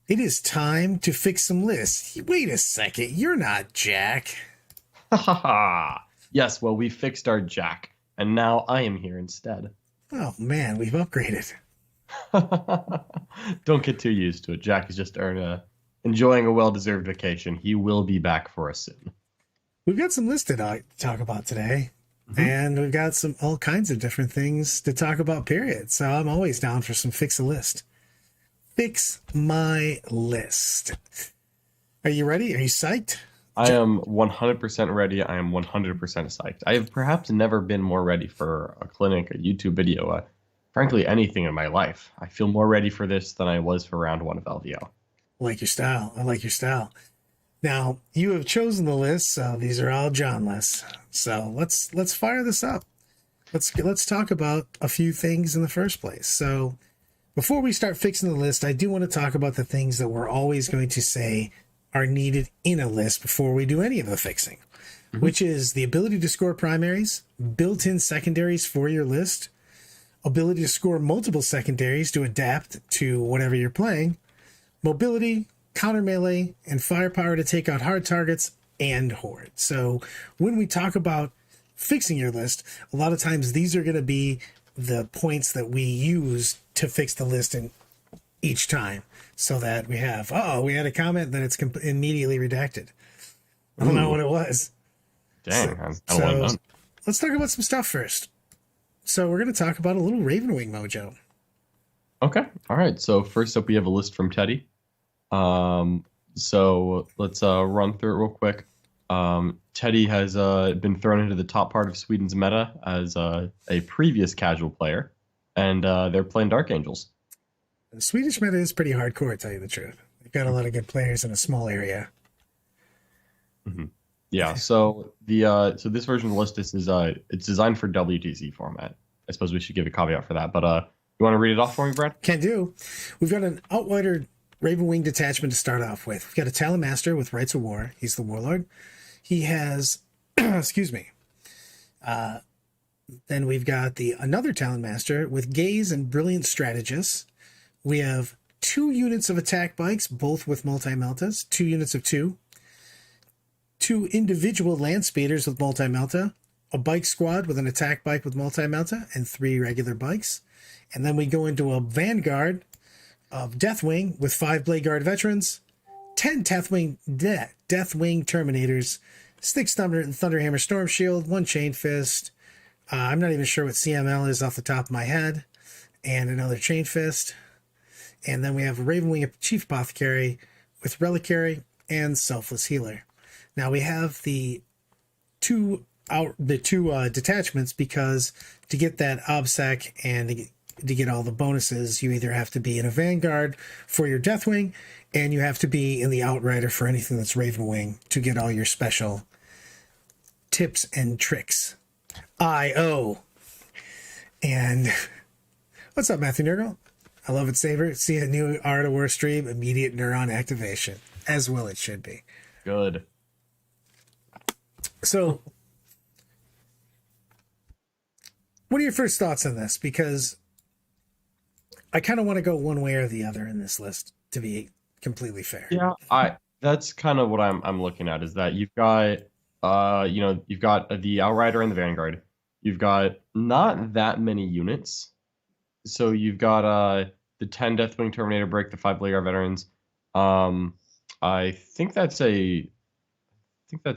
It is time to fix some lists. Wait a second, you're not Jack. Ha ha ha. Yes, well, we fixed our Jack, and now I am here instead. Oh man, we've upgraded. Don't get too used to it. Jack is just enjoying a well-deserved vacation. He will be back for us soon. We've got some lists to talk about today, and we've got all kinds of different things to talk about, period. So I'm always down for some fix a list. Fix my list. Are you ready? Are you psyched? I am 100% ready. I am 100% psyched. I have perhaps never been more ready for a clinic, a YouTube video, frankly, anything in my life. I feel more ready for this than I was for round 1 of LVO. I like your style. I like your style. Now, you have chosen the list, so these are all John lists. So let's fire this up. Let's talk about a few things in the first place. So before we start fixing the list, I do want to talk about the things that we're always going to say are needed in a list before we do any of the fixing, which is the ability to score primaries, built-in secondaries for your list, ability to score multiple secondaries to adapt to whatever you're playing, mobility, counter melee, and firepower to take out hard targets and horde. So when we talk about fixing your list, a lot of times these are going to be the points that we use to fix the list in each time, so that we have, we had a comment, then it's immediately redacted. I don't know what it was. Dang, so let's talk about some stuff first. So we're going to talk about a little Ravenwing mojo. Okay, all right. So first up, we have a list from Teddy. So let's run through it real quick. Teddy has been thrown into the top part of Sweden's meta as a previous casual player, and they're playing Dark Angels. The Swedish meta is pretty hardcore, to tell you the truth. They've got a lot of good players in a small area. Yeah. So so this version of the list is it's designed for WTC format. I suppose we should give a caveat for that. But you want to read it off for me, Brad? Can do. We've got an Outrider Ravenwing detachment to start off with. We've got a Talon Master with Rights of War. He's the Warlord. He has, excuse me. Then we've got another Talon Master with Gaze and Brilliant Strategist. We have 2 units of attack bikes, both with multi-meltas, 2 units of 2. 2 individual land speeders with multi-melta, a bike squad with an attack bike with multi-melta, and 3 regular bikes. And then we go into a Vanguard of Deathwing with 5 Blade Guard veterans, 10 Deathwing Terminators, 6 Thunderhammer Storm Shield, 1 Chain Fist. I'm not even sure what CML is off the top of my head, and another Chain Fist. And then we have a Ravenwing Chief Apothecary with Reliquary and Selfless Healer. Now we have the two detachments, because to get that OBSEC and to get all the bonuses, you either have to be in a Vanguard for your Deathwing, and you have to be in the Outrider for anything that's Ravenwing to get all your special tips and tricks. I.O. And what's up, Matthew Nurgle? I love it, Saber. See a new Art of War stream, immediate neuron activation. As well it should be. Good. So, what are your first thoughts on this? Because I kind of want to go one way or the other in this list, to be completely fair. Yeah, that's kind of what I'm looking at, is that you've got you've got the Outrider and the Vanguard. You've got not that many units. So you've got the 10 Deathwing Terminator break, the 5 Blade Guard veterans. I think that's a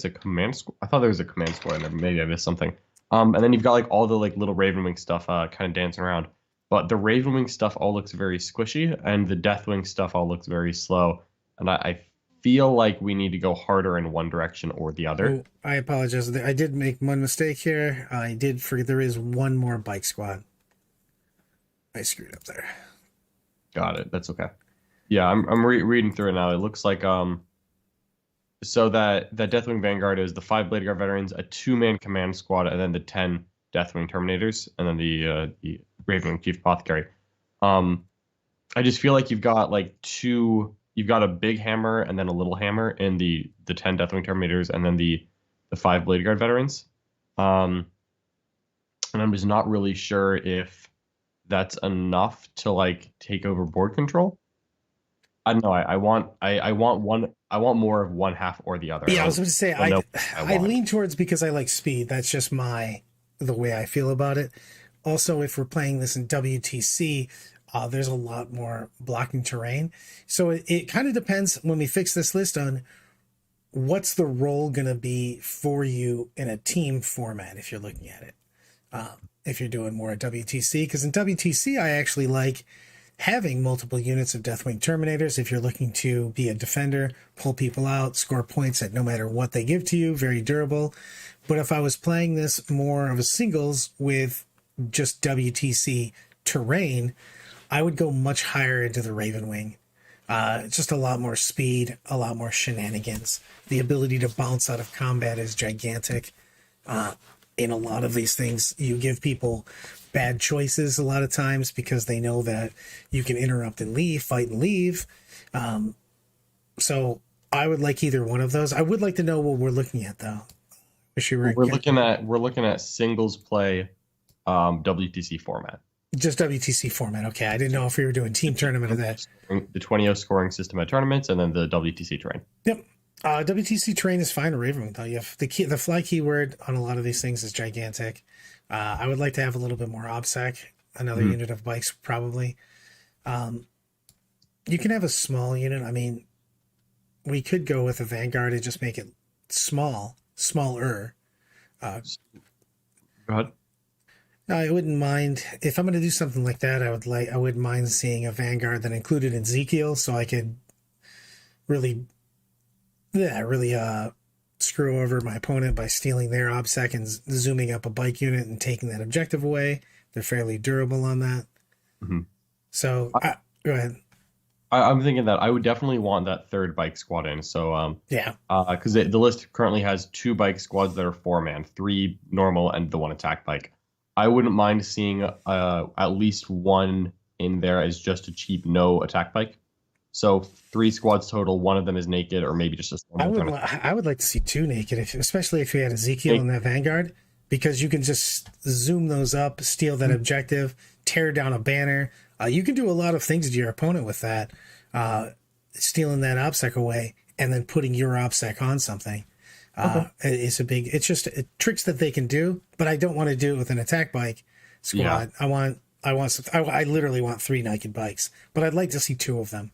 command squad. I thought there was a command squad in there. Maybe I missed something. And then you've got like all the like little Ravenwing stuff kind of dancing around. But the Ravenwing stuff all looks very squishy, and the Deathwing stuff all looks very slow. And I feel like we need to go harder in one direction or the other. Oh, I apologize. I did make one mistake here. I did forget there is one more bike squad. I screwed up there. Got it. That's okay. Yeah, I'm reading through it now. It looks like so that Deathwing Vanguard is the 5 Blade Guard veterans, a 2-man command squad, and then the 10 Deathwing Terminators, and then the Ravenwing Chief Apothecary. I just feel like you've got like you've got a big hammer and then a little hammer in the 10 Deathwing Terminators and then the 5 Blade Guard veterans. And I'm just not really sure if that's enough to like take over board control. I don't know. I want more of one half or the other. Yeah, I was going to say I want. lean towards because I like speed. That's just the way I feel about it. Also, if we're playing this in WTC, there's a lot more blocking terrain. So it kind of depends when we fix this list on what's the role going to be for you in a team format if you're looking at it. If you're doing more at WTC, because in WTC, I actually like having multiple units of Deathwing Terminators. If you're looking to be a defender, pull people out, score points at no matter what they give to you, very durable. But if I was playing this more of a singles with just WTC terrain, I would go much higher into the Ravenwing. Just a lot more speed, a lot more shenanigans. The ability to bounce out of combat is gigantic. In a lot of these things, you give people bad choices a lot of times because they know that you can interrupt and leave, fight and leave. So I would like either one of those. I would like to know what we're looking at, though. We're looking at singles play WTC format. Just WTC format. Okay, I didn't know if we were doing team tournament or that. The 20 scoring system at tournaments, and then the WTC terrain. Yep. WTC terrain is fine to Ravenwing, though. You have the fly keyword on a lot of these things is gigantic. I would like to have a little bit more OBSEC, another unit of bikes, probably. You can have a small unit. I mean, we could go with a Vanguard and just make it smaller. Go ahead. I wouldn't mind if I'm going to do something like that. I wouldn't mind seeing a Vanguard that included Ezekiel, so I could really screw over my opponent by stealing their OBSEC and zooming up a bike unit and taking that objective away. They're fairly durable on that. Mm-hmm. So go ahead. I'm thinking that I would definitely want that third bike squad in. So because the list currently has 2 bike squads that are 4-man, 3 normal, and the 1 attack bike. I wouldn't mind seeing at least one in there as just a cheap no attack bike. So 3 squads total. 1 of them is naked, or maybe just a. I would like to see 2 naked, especially if you had Ezekiel in that Vanguard, because you can just zoom those up, steal that objective, tear down a banner. You can do a lot of things to your opponent with that, stealing that OBSEC away and then putting your OBSEC on something. It's just tricks that they can do, but I don't want to do it with an attack bike squad. Yeah. I literally want 3 naked bikes, but I'd like to see 2 of them,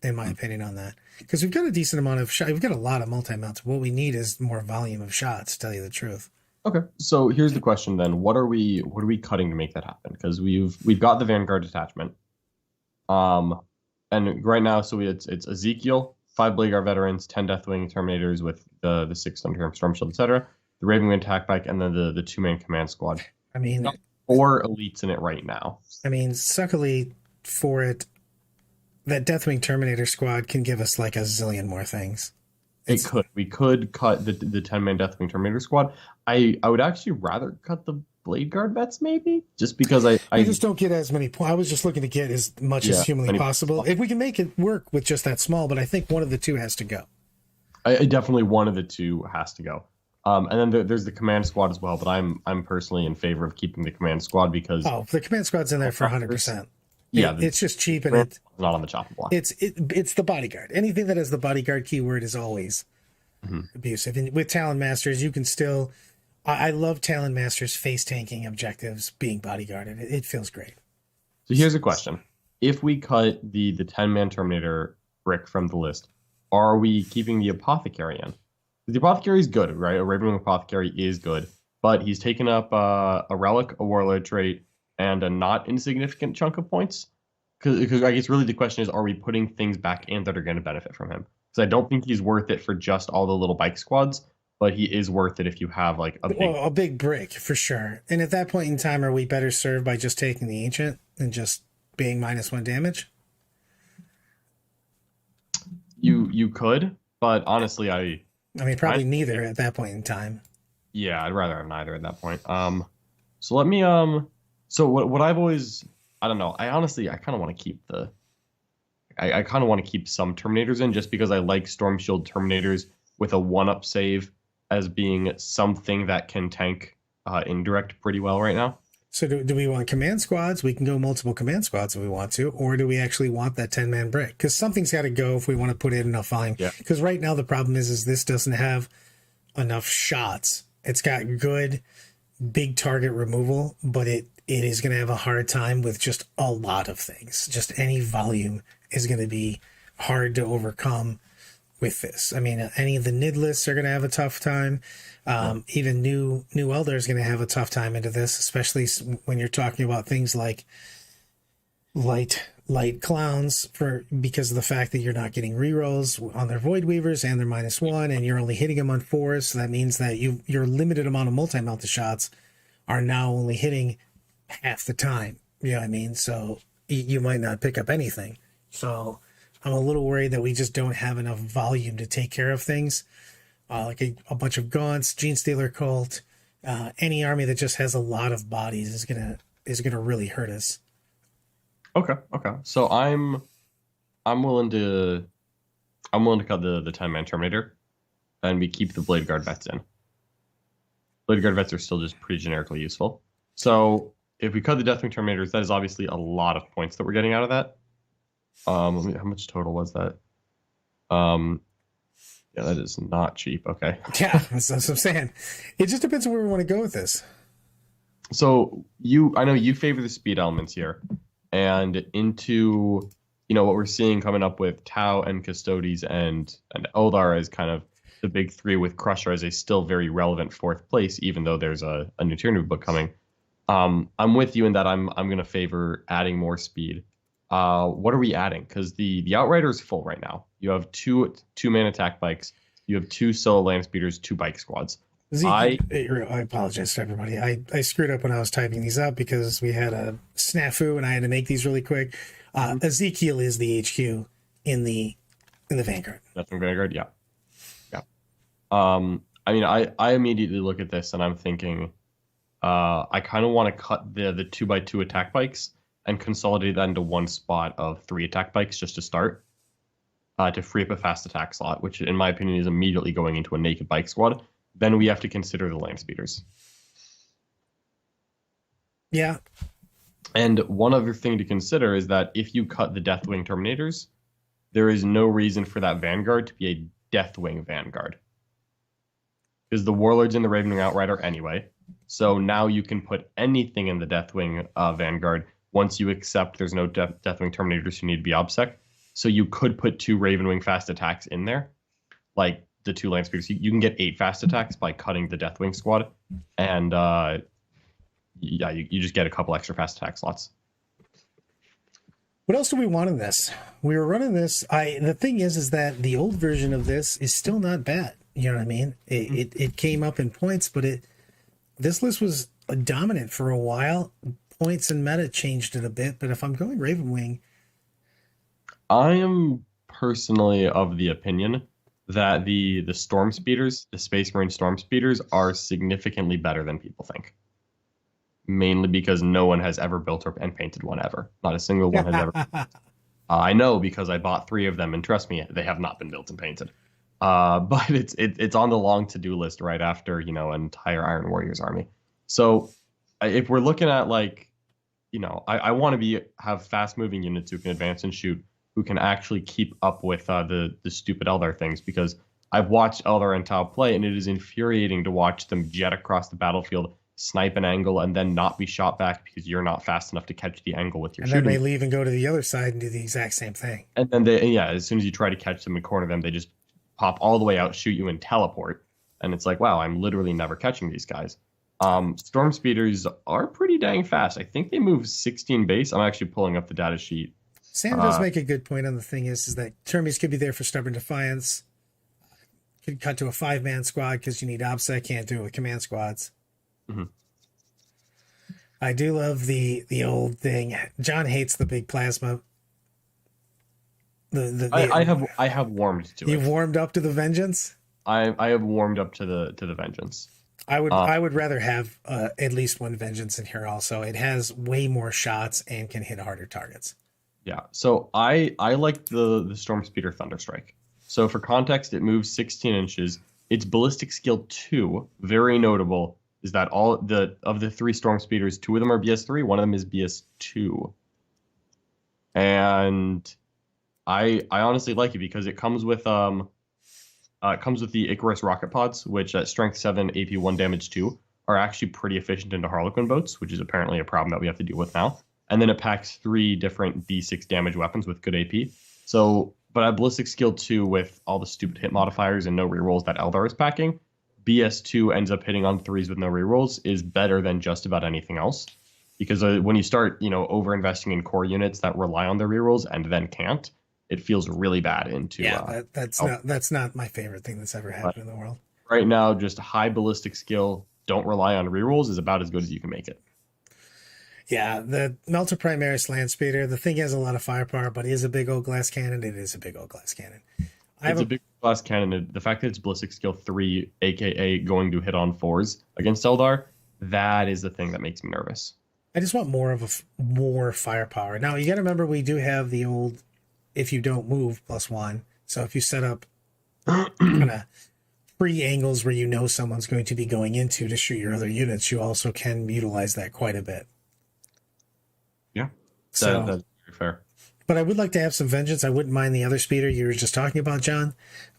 in my opinion, on that, because we've got a decent amount of shots. We've got a lot of multi-mounts. What we need is more volume of shots, to tell you the truth. Okay, so here's the question then: what are we cutting to make that happen? Because we've got the Vanguard detachment, and right now, so it's Ezekiel, 5 Blade Guard veterans, 10 Deathwing Terminators with the 6 Thunderhammer Storm Shield, etc. The Ravenwing attack bike, and then the 2-man command squad. I mean, 4 elites in it right now. I mean, suckily for it, that Deathwing Terminator squad can give us like a zillion more things. We could cut the 10-man Deathwing Terminator squad. I would actually rather cut the Blade Guard vets, maybe, just because I just don't get as many points. I was just looking to get as much as humanly possible. If we can make it work with just that small, but I think one of the 2 has to go. I definitely one of the 2 has to go. And then there's the command squad as well, but I'm personally in favor of keeping the command squad because the command squad's in there for 100%. Yeah, it's just cheap and it's not on the chopping block. It's the bodyguard. Anything that has the bodyguard keyword is always abusive. And with Talon Masters, you can still. I love Talon Masters face tanking objectives being bodyguarded. It feels great. So here's a question: if we cut the 10-man Terminator brick from the list, are we keeping the Apothecary in? The Apothecary is good, right? A Ravenwing Apothecary is good, but he's taken up a relic, a warlord trait, and a not insignificant chunk of points. Because I guess really the question is, are we putting things back in that are going to benefit from him? Because I don't think he's worth it for just all the little bike squads, but he is worth it if you have like a big brick for sure. And at that point in time, are we better served by just taking the Ancient and just being -1 damage? You could, but honestly, I mean, probably neither at that point in time. Yeah, I'd rather have neither at that point. So let me so what I've always I don't know. I kind of want to keep the I kind of want to keep some Terminators in just because I like Storm Shield Terminators with a 1-up save as being something that can tank indirect pretty well right now. So do we want command squads? We can go multiple command squads if we want to, or do we actually want that 10-man brick? Because something's got to go if we want to put in enough volume. Yeah. Because right now the problem is this doesn't have enough shots. It's got good big target removal, but it is going to have a hard time with just a lot of things. Just any volume is going to be hard to overcome with this. I mean, any of the nidlists are going to have a tough time. Even new Elder is going to have a tough time into this, especially when you're talking about things like light clowns because of the fact that you're not getting rerolls on their Void Weavers and their -1, and you're only hitting them on 4s. So that means that your limited amount of multi-melta shots are now only hitting half the time. You know what I mean? So you might not pick up anything. So I'm a little worried that we just don't have enough volume to take care of things. Like a bunch of Gaunts, Gene Stealer Cult, any army that just has a lot of bodies is gonna really hurt us. Okay. So I'm willing to cut the 10-man Terminator, and we keep the Blade Guard vets in. Blade Guard vets are still just pretty generically useful. So if we cut the Deathwing Terminators, that is obviously a lot of points that we're getting out of that. How much total was that? Yeah, that is not cheap. Okay. Yeah, that's what I'm saying. It just depends on where we want to go with this. So I know you favor the speed elements here, and into what we're seeing coming up with Tau and Custodes and Eldar as kind of the big three, with Crusher as a still very relevant 4th place, even though there's a new Tyranny book coming. I'm with you in that I'm going to favor adding more speed. What are we adding? Because the Outrider is full right now. You have two-man attack bikes. You have 2 solo land speeders, 2 bike squads. I apologize to everybody. I screwed up when I was typing these up because we had a snafu and I had to make these really quick. Ezekiel is the HQ in the Vanguard. That's from Vanguard, yeah. I mean, I immediately look at this and I'm thinking, I kind of want to cut the 2x2 attack bikes and consolidate that into one spot of 3 attack bikes just to start, to free up a fast attack slot, which in my opinion is immediately going into a naked bike squad. Then we have to consider the land speeders. Yeah. And one other thing to consider is that if you cut the Deathwing Terminators, there is no reason for that Vanguard to be a Deathwing Vanguard. Because the Warlord's in the Ravenwing Outrider anyway. So now you can put anything in the Deathwing Vanguard once you accept there's no Deathwing Terminators who need to be OBSEC. So you could put 2 Ravenwing fast attacks in there, like the 2 land speeders. You can get 8 fast attacks by cutting the Deathwing squad, and yeah, you just get a couple extra fast attack slots. What else do we want in this? We were running this. The thing is that the old version of this is still not bad. You know what I mean? It came up in points, but this list was dominant for a while. Points and meta changed it a bit, but if I'm going Ravenwing, I am personally of the opinion that the Storm Speeders, the Space Marine Storm Speeders, are significantly better than people think. Mainly because no one has ever built and painted one ever. Not a single one has ever. I know because I bought 3 of them, and trust me, they have not been built and painted. But it's on the long to-do list right after an entire Iron Warriors army. So if we're looking at I want to have fast-moving units who can advance and shoot, who can actually keep up with the stupid Eldar things, because I've watched Eldar and Tau play, and it is infuriating to watch them jet across the battlefield, snipe an angle, and then not be shot back because you're not fast enough to catch the angle with your shooting. And then they leave and go to the other side and do the exact same thing. And then as soon as you try to catch them and corner them, they just pop all the way out, shoot you, and teleport. And it's like, wow, I'm literally never catching these guys. Storm Speeders are pretty dang fast. I think they move 16 base. I'm actually pulling up the data sheet. Sam does make a good point on the thing is that Termies could be there for Stubborn Defiance. Could cut to a 5-man squad because you need OBSEC, can't do it with command squads. Mm-hmm. I do love the old thing. John hates the big plasma. I have warmed to it. You've warmed up to the vengeance? I have warmed up to the vengeance. I would rather have at least one vengeance in here. Also, it has way more shots and can hit harder targets. Yeah. So I like the Storm Speeder Thunderstrike. So for context, it moves 16 inches. Its ballistic skill 2, very notable, is that all of the 3 Storm Speeders, 2 of them are BS3, one of them is BS2. And I honestly like it because it comes with the Icarus rocket pods, which at strength 7, AP 1, damage 2, are actually pretty efficient into Harlequin boats, which is apparently a problem that we have to deal with now. And then it packs 3 different D6 damage weapons with good AP. So, but at ballistic skill 2 with all the stupid hit modifiers and no rerolls that Eldar is packing, BS2 ends up hitting on 3s with no rerolls is better than just about anything else. Because when you start, over investing in core units that rely on their rerolls and then can't, it feels really bad into. Yeah, that's not my favorite thing that's ever happened in the world. Right now, just high ballistic skill, don't rely on rerolls is about as good as you can make it. Yeah, the Melter Primaris land speeder, the thing has a lot of firepower, but it is a big old glass cannon. It is a big old glass cannon. It's a big glass cannon. The fact that it's ballistic skill 3, aka going to hit on 4s against Eldar, that is the thing that makes me nervous. I just want more firepower. Now you got to remember we do have the old if you don't move +1. So if you set up kind of free angles where someone's going to be going into to shoot your other units, you also can utilize that quite a bit. Yeah, so that's very fair. But I would like to have some vengeance. I wouldn't mind the other speeder you were just talking about, John.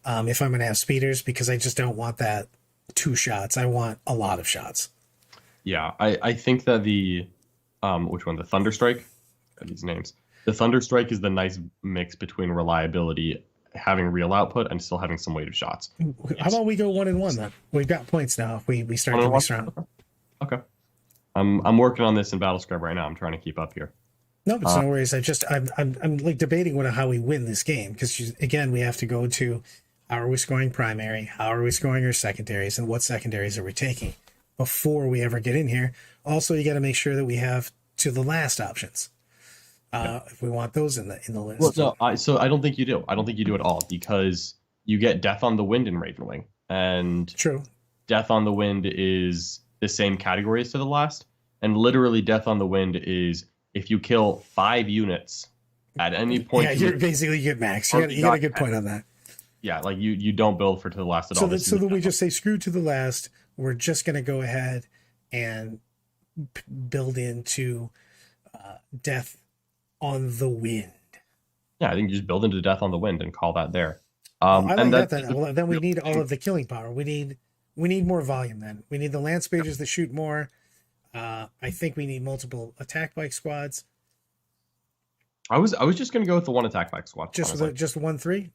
If I'm going to have speeders, because I just don't want that 2 shots. I want a lot of shots. Yeah, I think that the which one? The Thunderstrike? These names. The Thunderstrike is the nice mix between reliability, having real output, and still having some weight of shots. How about we go 1-1 then? We've got points now if we start doing this round. Okay. I'm working on this in Battlescribe right now. I'm trying to keep up here. No, it's no worries. I'm like debating how we win this game because again we have to go to how are we scoring primary, how are we scoring our secondaries, and what secondaries are we taking before we ever get in here. Also, you got to make sure that we have to the last options if we want those in the list. Well, no, so I don't think you do. I don't think you do at all because you get Death on the Wind in Ravenwing, and true, Death on the Wind is the same category as to the last, and literally Death on the Wind is if you kill 5 units at any point. Yeah, you get max. You got a good point on that. Yeah, like you don't build for to the last at all. So then we just say screw to the last. We're just going to go ahead and build into Death on the Wind. Yeah, I think you just build into Death on the Wind and call that there. I like that. Then we need all of the killing power. We need more volume. Then we need the land speeders that shoot more. I think we need multiple attack bike squads. I was just going to go with the 1 attack bike squad. Just 1-3.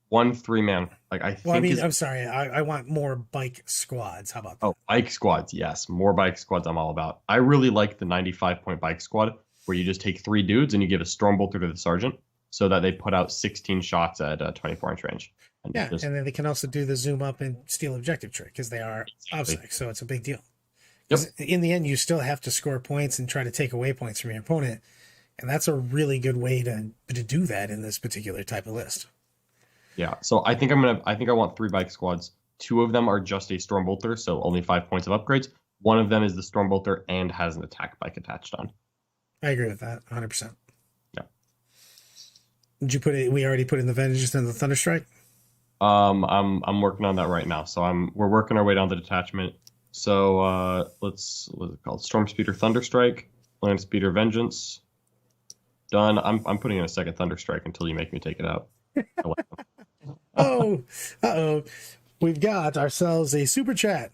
1 3-man. I'm sorry. I want more bike squads. How about that? Oh, bike squads. Yes, more bike squads. I'm all about. I really like the 95-point bike squad where you just take 3 dudes and you give a Stormbolter to the sergeant so that they put out 16 shots at 24-inch range. And and then they can also do the zoom up and steal objective trick because they are obsec, so it's a big deal. Yep. In the end, you still have to score points and try to take away points from your opponent, and that's a really good way to do that in this particular type of list. Yeah, so I think I want 3 bike squads. 2 of them are just a Stormbolter, so only 5 points of upgrades. 1 of them is the Stormbolter and has an attack bike attached on. I agree with that 100%. Yeah. Did you put it? We already put in the Vengeance and the Thunderstrike. I'm working on that right now. So we're working our way down the detachment. So what's it called? Storm Speeder Thunderstrike, Land Speeder Vengeance. Done. I'm putting in a second Thunderstrike until you make me take it out. Uh-oh. We've got ourselves a super chat.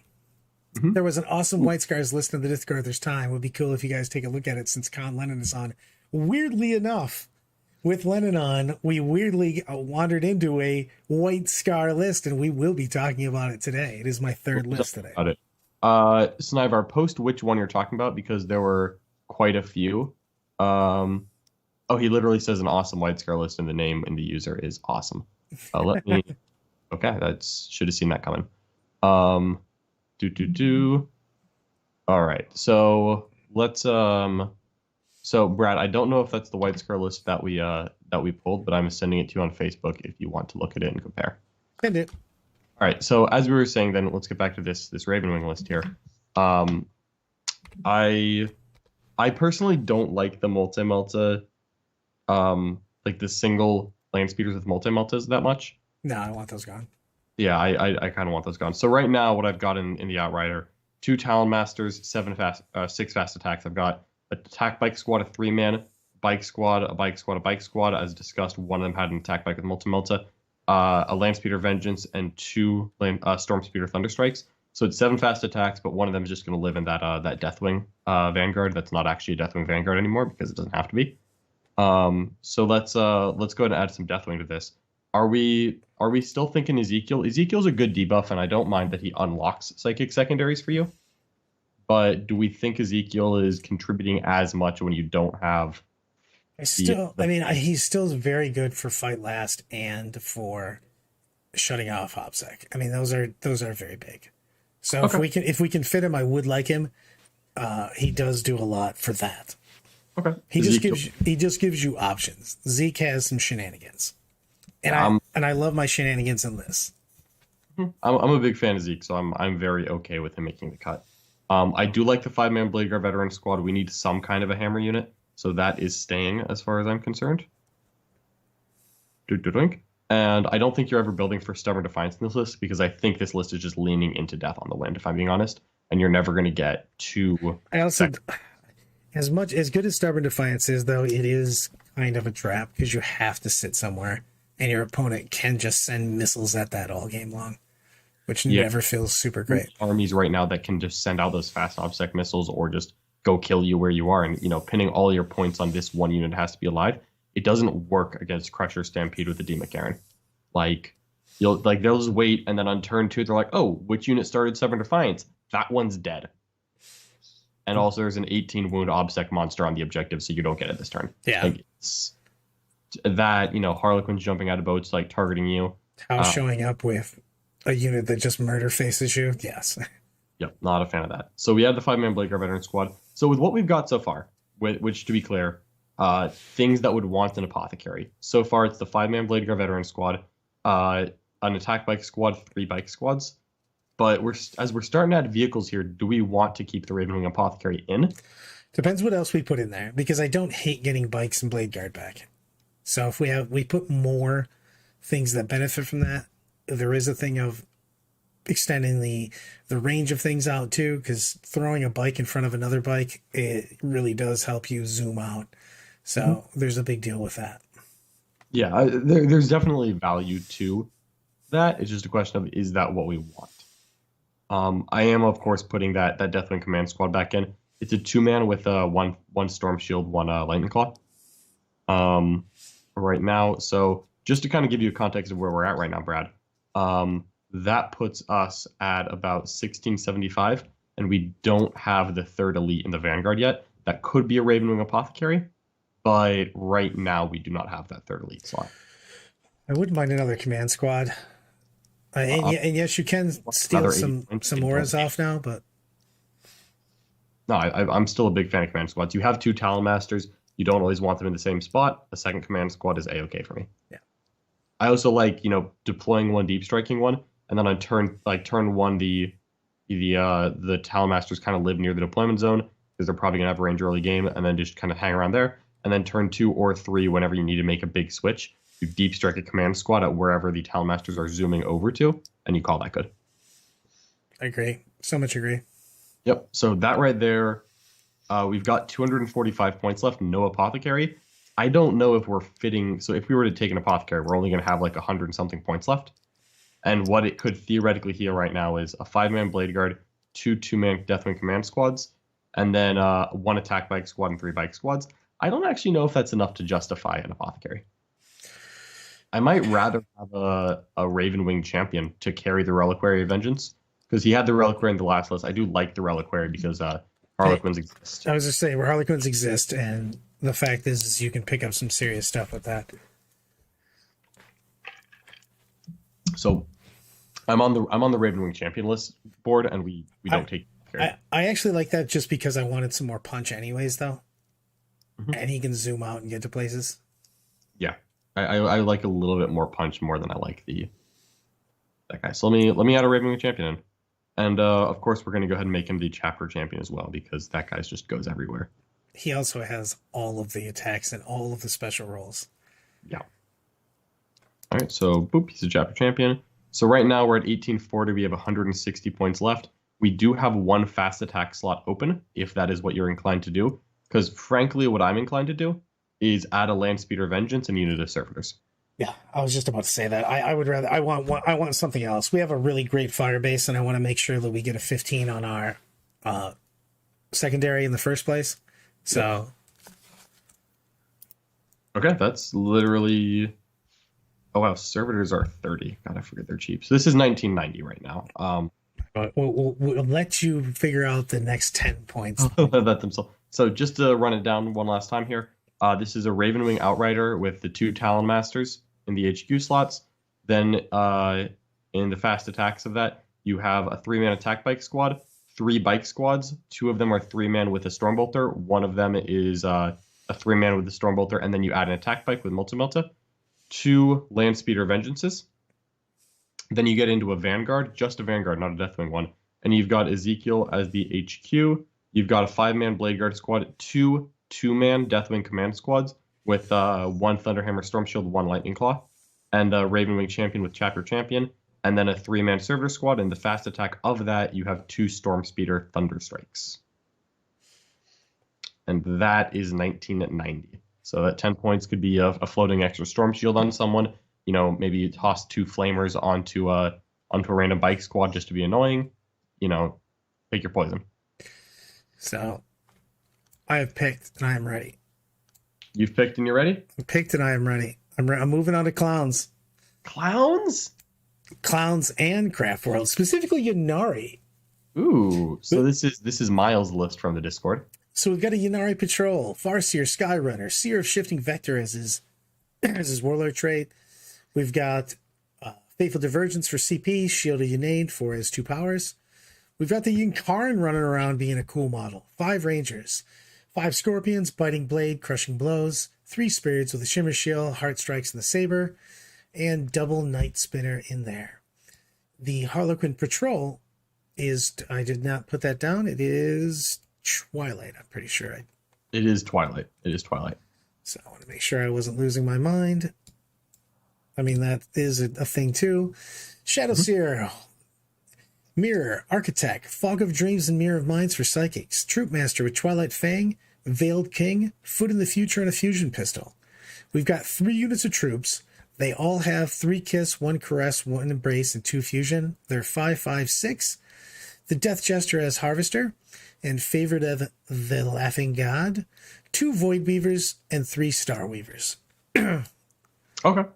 Mm-hmm. There was an awesome White Scars list in the Discord. There's time. It would be cool if you guys take a look at it since Con Lennon is on. Weirdly enough, with Lennon on, we weirdly wandered into a White Scar list, and we will be talking about it today. It is my 3rd list today. Got it. Snivar, post which one you're talking about because there were quite a few. He literally says an awesome White Scar list, and the name and the user is awesome. Let me. Okay, should have seen that coming. All right, so let's So Brad, I don't know if that's the White Scar list that we pulled, but I'm sending it to you on Facebook if you want to look at it and compare. Send it. All right. So as we were saying, then let's get back to this Ravenwing list here. Um, I I personally don't like the multi-melta, like the single land speeders with multi-meltas that much. No, I want those gone. Yeah, I kind of want those gone. So right now, what I've got in the Outrider, two Talon Masters, six fast attacks. I've got a attack bike squad, a 3-man bike squad, a bike squad, a bike squad. As discussed, one of them had an attack bike with multi-melta, a land speeder Vengeance, and two storm speeder Thunderstrikes. So it's 7 fast attacks, but one of them is just going to live in that Deathwing Vanguard. That's not actually a Deathwing Vanguard anymore because it doesn't have to be. So let's go ahead and add some Deathwing to this. Are we still thinking Ezekiel? Ezekiel's a good debuff, and I don't mind that he unlocks psychic secondaries for you. But do we think Ezekiel is contributing as much when you don't have? He's still very good for fight last and for shutting off OPSEC. I mean, those are very big. So Okay. if we can fit him, I would like him. He does do a lot for that. Okay. He just gives you options. Zeke has some shenanigans, and I love my shenanigans in this. I'm a big fan of Zeke, so I'm very okay with him making the cut. I do like the 5-man Blade Guard veteran squad. We need some kind of a hammer unit, so that is staying as far as I'm concerned. And I don't think you're ever building for Stubborn Defiance in this list because I think this list is just leaning into death on the wind, if I'm being honest. And you're never going to get two. I also, as good as Stubborn Defiance is, though, it is kind of a trap because you have to sit somewhere, and your opponent can just send missiles at that all game long, which never feels super great. Armies right now that can just send out those fast OBSEC missiles or just go kill you where you are, and pinning all your points on this one unit has to be alive. It doesn't work against Crusher Stampede with the Demon Garen. They'll just wait, and then on turn 2 they're like, oh, which unit started Stubborn Defiance? That one's dead. And also there's an 18 wound OBSEC monster on the objective, so you don't get it this turn. Yeah. It's that, Harlequin's jumping out of boats, targeting you. Showing up with a unit that just murder faces you. Yes. Yep, not a fan of that. So we had the 5-man Blade Guard veteran squad. So with what we've got so far, which to be clear, things that would want an apothecary. So far it's the 5-man Blade Guard veteran squad, an attack bike squad, 3 bike squads. But as we're starting to add vehicles here, do we want to keep the Ravenwing Apothecary in? Depends what else we put in there, because I don't hate getting bikes and Blade Guard back. So if we put more things that benefit from that, there is a thing of extending the range of things out too, because throwing a bike in front of another bike, it really does help you zoom out. So there's a big deal with that. Yeah, there's definitely value to that. It's just a question of, is that what we want? I am, of course, putting that Deathwing Command Squad back in. It's a 2-man with one Storm Shield, one Lightning Claw. Right now, so just to kind of give you a context of where we're at right now, Brad, that puts us at about 1675, and we don't have the 3rd elite in the Vanguard yet. That could be a Ravenwing Apothecary, but right now we do not have that 3rd elite slot. I wouldn't mind another command squad. And yes, you can steal some auras off now, but no, I'm still a big fan of command squads. You have 2 Talon Masters. You don't always want them in the same spot. A second command squad is a-okay for me. Yeah. I also like deploying one, deep striking one, and then on turn 1 the Talon Masters kind of live near the deployment zone because they're probably gonna have a range early game, and then just kind of hang around there. And then turn 2 or 3, whenever you need to make a big switch, you deep strike a command squad at wherever the Talon Masters are zooming over to, and you call that good. I agree. So much agree. Yep. So that right there, we've got 245 points left, no apothecary. I don't know if we're fitting. So if we were to take an apothecary, we're only going to have 100 and something points left. And what it could theoretically heal right now is a 5-man Blade Guard, 2 2-man Deathwing Command Squads, and then 1 attack bike squad and 3 bike squads. I don't actually know if that's enough to justify an apothecary. I might rather have a Ravenwing champion to carry the Reliquary of Vengeance, because he had the Reliquary in the last list. I do like the Reliquary because Harlequins exist. I was just saying, where Harlequins exist, and the fact is you can pick up some serious stuff with that. So I'm on the Ravenwing champion list board, and we don't take care. I actually like that just because I wanted some more punch anyways, though. And he can zoom out and get to places. Yeah. I like a little bit more punch more than I like the that guy. So let me add a Raven champion in. And of course, we're going to go ahead and make him the chapter champion as well, because that guy just goes everywhere. He also has all of the attacks and all of the special rolls. Yeah. All right, so boop, he's a chapter champion. So right now we're at 1840. We have 160 points left. We do have one fast attack slot open, if that is what you're inclined to do. Because frankly, what I'm inclined to do is add a land speeder vengeance and unit of servitors. Yeah, I was just about to say that. I would rather. I want something else. We have a really great fire base, and I want to make sure that we get a 15 on our secondary in the first place. So. Okay, that's literally. Oh wow, servitors are 30. God, I forget they're cheap. So this is 1990 right now. We'll let you figure out the next 10 points. That themselves. So just to run it down one last time here, this is a Ravenwing Outrider with the 2 Talon Masters in the HQ slots. Then in the fast attacks of that, you have a 3-man attack bike squad, 3 bike squads. 2 of them are 3-man with a Stormbolter. 1 of them is a 3-man with a Stormbolter, and then you add an attack bike with Multi-Melta. 2 land speeder vengeances. Then you get into a Vanguard, just a Vanguard, not a Deathwing one. And you've got Ezekiel as the HQ. You've got a 5-man Blade Guard squad, 2 2-man Deathwing command squads with 1 Thunderhammer Storm Shield, 1 Lightning Claw, and a Ravenwing champion with Chapter Champion, and then a 3-man Servitor squad. And the fast attack of that, you have 2 Storm Speeder Thunder Strikes. And that is 1990. So that 10 points could be a floating extra Storm Shield on someone. You know, maybe you toss 2 Flamers onto a random bike squad just to be annoying. You know, pick your poison. So, I have picked and I am ready. You've picked and you're ready? I picked and I am ready. I'm moving on to clowns. Clowns? Clowns and Craft World, specifically Ynnari. Ooh, so this is Miles' list from the Discord. So we've got a Ynnari Patrol, Farseer, Skyrunner, Seer of Shifting Vector as his Warlord trait. We've got Faithful Divergence for CP, Shield of Ynnade for his 2 powers. We've got the Yinkarn running around being a cool model. 5 Rangers, 5 Scorpions, Biting Blade, Crushing Blows, 3 Spirits with a Shimmer Shield, Heart Strikes, and the Saber, and double Night Spinner in there. The Harlequin Patrol is, I did not put that down, it is Twilight, I'm pretty sure. It is Twilight. It is Twilight. So I want to make sure I wasn't losing my mind. I mean, that is a thing too. Shadow Seer, Mirror, Architect, Fog of Dreams and Mirror of Minds for Psychics, Troop Master with Twilight Fang, Veiled King, Foot in the Future, and a Fusion Pistol. We've got 3 units of troops. They all have 3 Kiss, 1 Caress, 1 Embrace, and 2 Fusion. They're 5/5/6. The Death Jester as Harvester, and Favorite of the Laughing God, 2 Void Weavers, and 3 Star Weavers. Okay.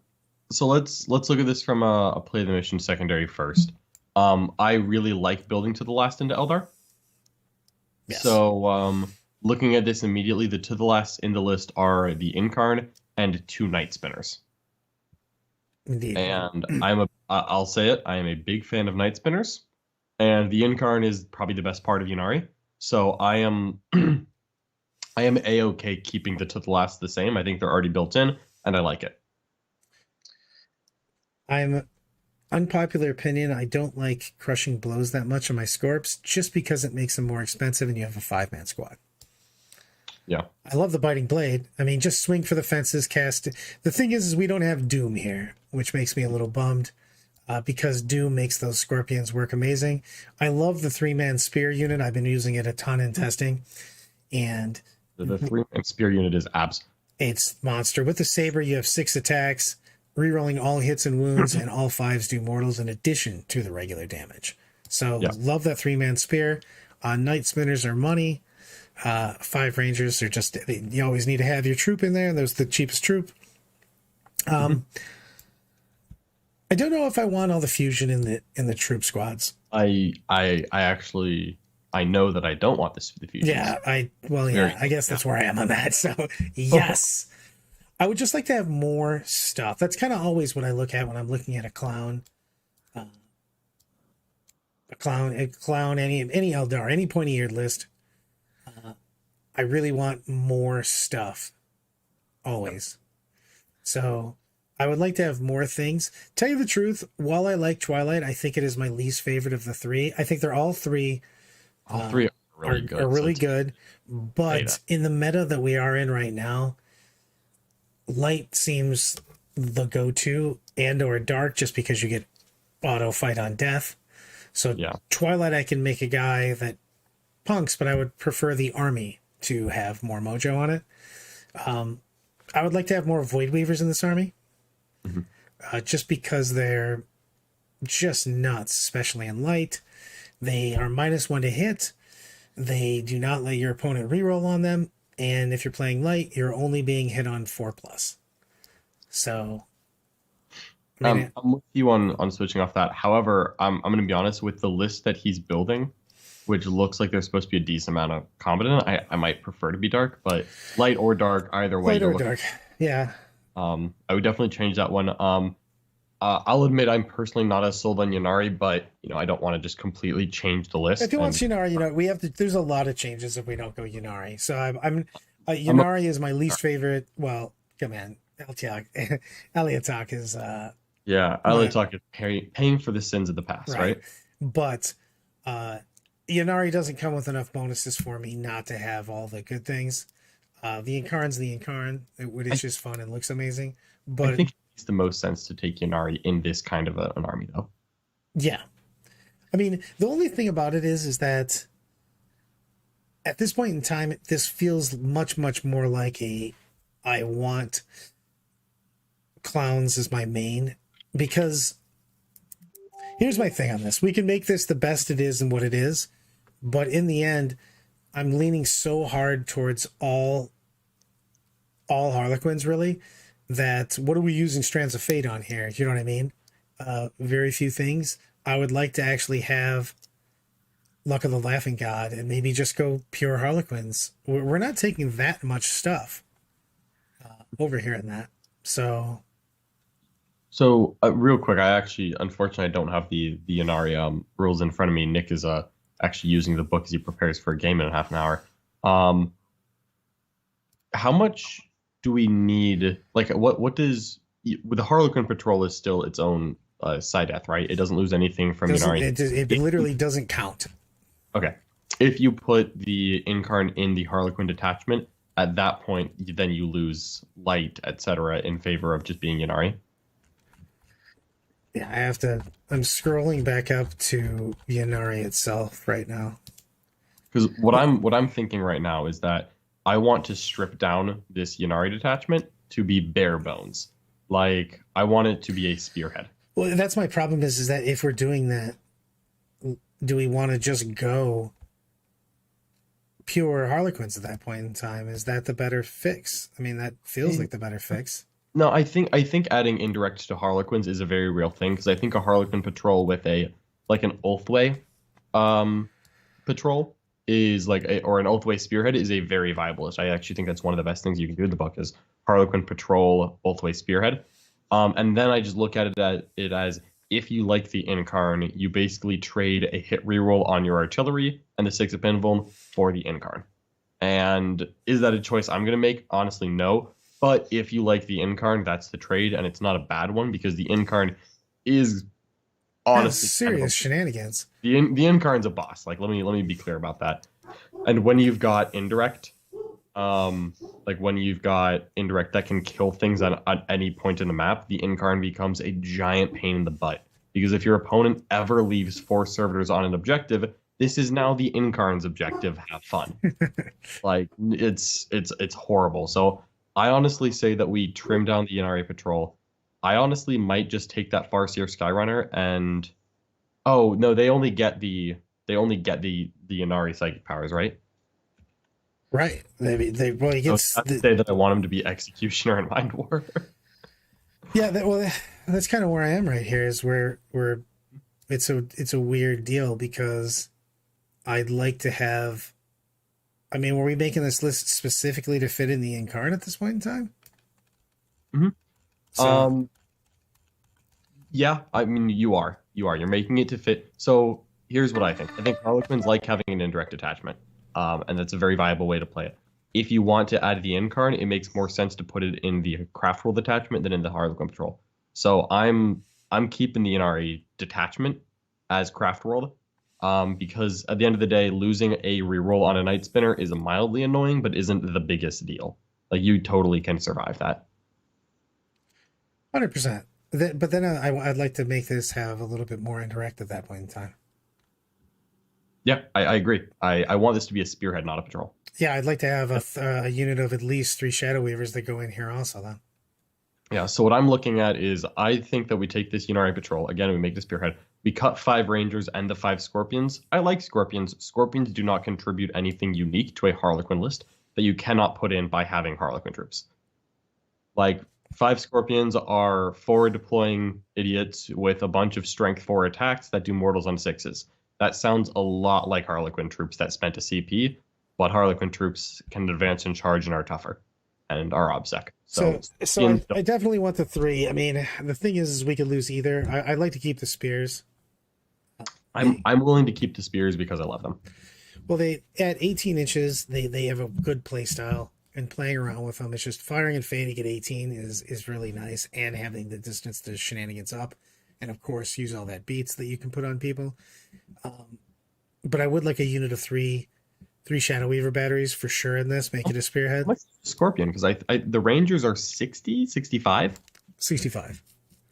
So let's look at this from a play the mission secondary first. I really like building to the last into Eldar. Yes. So looking at this immediately, the to the last in the list are the Incarn and 2 Night Spinners. Indeed. And I'll say it, I am a big fan of Night Spinners, and the Incarn is probably the best part of Ynnari. So I am A-okay keeping the to the last the same. I think they're already built in, and I like it. I'm unpopular opinion. I don't like Crushing Blows that much on my Scorps, just because it makes them more expensive and you have a 5-man squad. Yeah. I love the Biting Blade. I mean, just swing for the fences, cast. The thing is we don't have Doom here, which makes me a little bummed, because Doom makes those Scorpions work amazing. I love the 3-man Spear unit. I've been using it a ton in testing. And the 3-man Spear unit is abs. It's monster. With the Saber, you have 6 attacks, rerolling all hits and wounds, and all 5s do mortals in addition to the regular damage. So love that 3-man Spear. Night Spinners are money. 5 Rangers are just, you always need to have your troop in there. Those the cheapest troop. I don't know if I want all the fusion in the troop squads. I actually know that I don't want this the fusion. Yeah, I guess that's where I am on that. So yes. I would just like to have more stuff. That's kind of always what I look at when I'm looking at a clown. A clown, any Eldar, any pointy-eared list. I really want more stuff. Always. So I would like to have more things. Tell you the truth, while I like Twilight, I think it is my least favorite of the three. I think they're all three All three are really good. are really so good, but in the meta that we are in right now, light seems the go-to, and or dark, just because you get auto fight on death. So yeah. Twilight, I can make a guy that punks, but I would prefer the army to have more mojo on it. I would like to have more Void Weavers in this army, just because they're just nuts, especially in light. They are -1 to hit. They do not let your opponent reroll on them, and if you're playing light, you're only being hit on 4+. So, I mean, I'm with you on switching off that. However, I'm going to be honest with the list that he's building, which looks like there's supposed to be a decent amount of combat in it. I might prefer to be dark, but light or dark, either way. light or dark, yeah. I would definitely change that one. I'll admit I'm personally not as sold on Yannari, but I don't want to just completely change the list. If you want Yannari, we have to. There's a lot of changes if we don't go Yannari. So Yannari is my least favorite. Well, come on, Aliatok is. Yeah, Aliatok is paying for the sins of the past, right? But Yannari doesn't come with enough bonuses for me not to have all the good things. The Incarn's the Incarn, which is just fun and looks amazing. But I think it makes the most sense to take Yannari in this kind of an army, though. Yeah. I mean, the only thing about it is that at this point in time, this feels much, much more like I want clowns as my main, because here's my thing on this. We can make this the best it is and what it is, but in the end, I'm leaning so hard towards all Harlequins, really, that what are we using Strands of Fate on here? You know what I mean? Very few things. I would like to actually have Luck of the Laughing God and maybe just go pure Harlequins. We're not taking that much stuff over here in that. So real quick, unfortunately, I don't have the Yannari rules in front of me. Nick is actually using the book as he prepares for a game in half an hour. How much do we need? Like, what does the Harlequin Patrol is still its own side death, right? It doesn't lose anything from Yannari. It literally doesn't count. Okay. If you put the Incarn in the Harlequin detachment, at that point, then you lose light, etc., in favor of just being Yannari. Yeah, I'm scrolling back up to Yannari itself right now. Because what I'm thinking right now is that I want to strip down this Yannari detachment to be bare bones. Like, I want it to be a spearhead. Well, that's my problem is that if we're doing that, do we want to just go pure Harlequins at that point in time? Is that the better fix? I mean, that feels like the better fix. No, I think adding indirect to Harlequins is a very real thing, because I think a Harlequin patrol with an Oathway patrol is or an Oathway spearhead is a very viable list. I actually think that's one of the best things you can do in the book is Harlequin patrol, Oathway spearhead. And then I just look at it as if you like the Incarn, you basically trade a hit reroll on your artillery and the 6 of Invuln for the Incarn. And is that a choice I'm going to make? Honestly, no. But if you like the Incarn, that's the trade, and it's not a bad one, because the Incarn is honestly serious shenanigans. The Incarn's a boss. Let me be clear about that. And when you've got indirect, when you've got indirect that can kill things at any point in the map, the Incarn becomes a giant pain in the butt. Because if your opponent ever leaves 4 servitors on an objective, this is now the Incarn's objective. Have fun. It's horrible. So I honestly say that we trim down the Yannari patrol. I honestly might just take that Farseer Skyrunner and they only get the Yannari psychic powers, right? Right. He gets say that I want him to be Executioner and Mind War. Yeah, that's kind of where I am right here. Is where it's a weird deal, because I'd like to have. I mean, were we making this list specifically to fit in the Incarn at this point in time? Mm-hmm. So, yeah, I mean, you are. You're making it to fit. So here's what I think. I think Harlequins like having an indirect attachment, and that's a very viable way to play it. if you want to add the incarn, it makes more sense to put it in the craft world detachment than in the Harlequin patrol. So I'm keeping the NRE detachment as craft world, because at the end of the day, losing a reroll on a night spinner is mildly annoying, but isn't the biggest deal. Like, you totally can survive that. 100%. But then I'd like to make this have a little bit more indirect at that point in time. Yeah, I agree. I want this to be a spearhead, not a patrol. Yeah, I'd like to have a unit of at least 3 Shadow Weavers that go in here also, then. Yeah, so what I'm looking at is I think that we take this Unari patrol. Again, we make the spearhead. We cut 5 Rangers and the 5 Scorpions. I like Scorpions. Scorpions do not contribute anything unique to a Harlequin list that you cannot put in by having Harlequin troops. Like, 5 Scorpions are forward deploying idiots with a bunch of strength 4 attacks that do mortals on 6s. That sounds a lot like Harlequin troops that spent a CP, but Harlequin troops can advance and charge and are tougher and are obsec. So I definitely want the 3. I mean, the thing is we could lose either. I'd like to keep the spears. I'm willing to keep the spears because I love them. Well, they at 18 inches, they have a good play style, and playing around with them, it's just firing and fading at 18 is really nice, and having the distance to shenanigans up, and of course use all that beats that you can put on people. But I would like a unit of 3 Shadow Weaver batteries for sure in this. Make it a spearhead. Scorpion, because the Rangers are 60, 65? 65.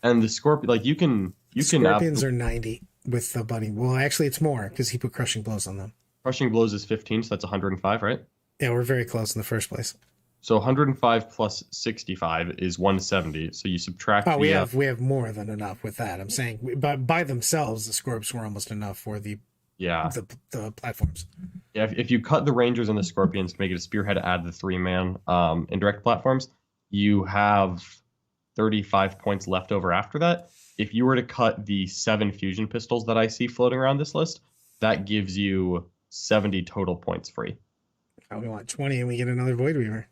And the Scorpion, like, you can Scorpions are 90 with the bunny. Well, actually, it's more because he put crushing blows on them. Crushing blows is 15, so that's 105, right? Yeah, we're very close in the first place. So 105 plus 65 is 170. So you subtract. Oh, we have more than enough with that. I'm saying, by themselves, the Scorps were almost enough for the platforms. Yeah, if you cut the Rangers and the Scorpions to make it a spearhead, add the 3-man indirect platforms, you have 35 points left over after that. If you were to cut the 7 fusion pistols that I see floating around this list, that gives you 70 total points free. Oh, we want 20 and we get another Void Weaver.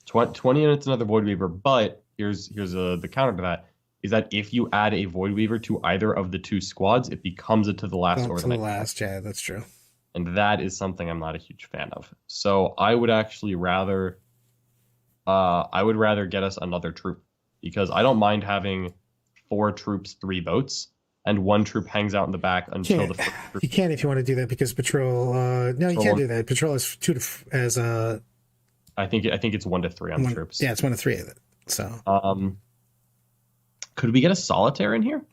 20 and it's another Void Weaver, but here's the counter to that, is that if you add a Void Weaver to either of the 2 squads, it becomes it to the last or the last. Yeah, that's true. And that is something I'm not a huge fan of. So I would actually rather get us another troop, because I don't mind having 4 troops, 3 boats, and 1 troop hangs out in the back until the first troop. You can if you want to do that, because patrol. No, you can't do that. Patrol is 2 to I think it's 1 to 3 on the troops. Yeah, it's 1 to 3 of it. So. Could we get a solitaire in here?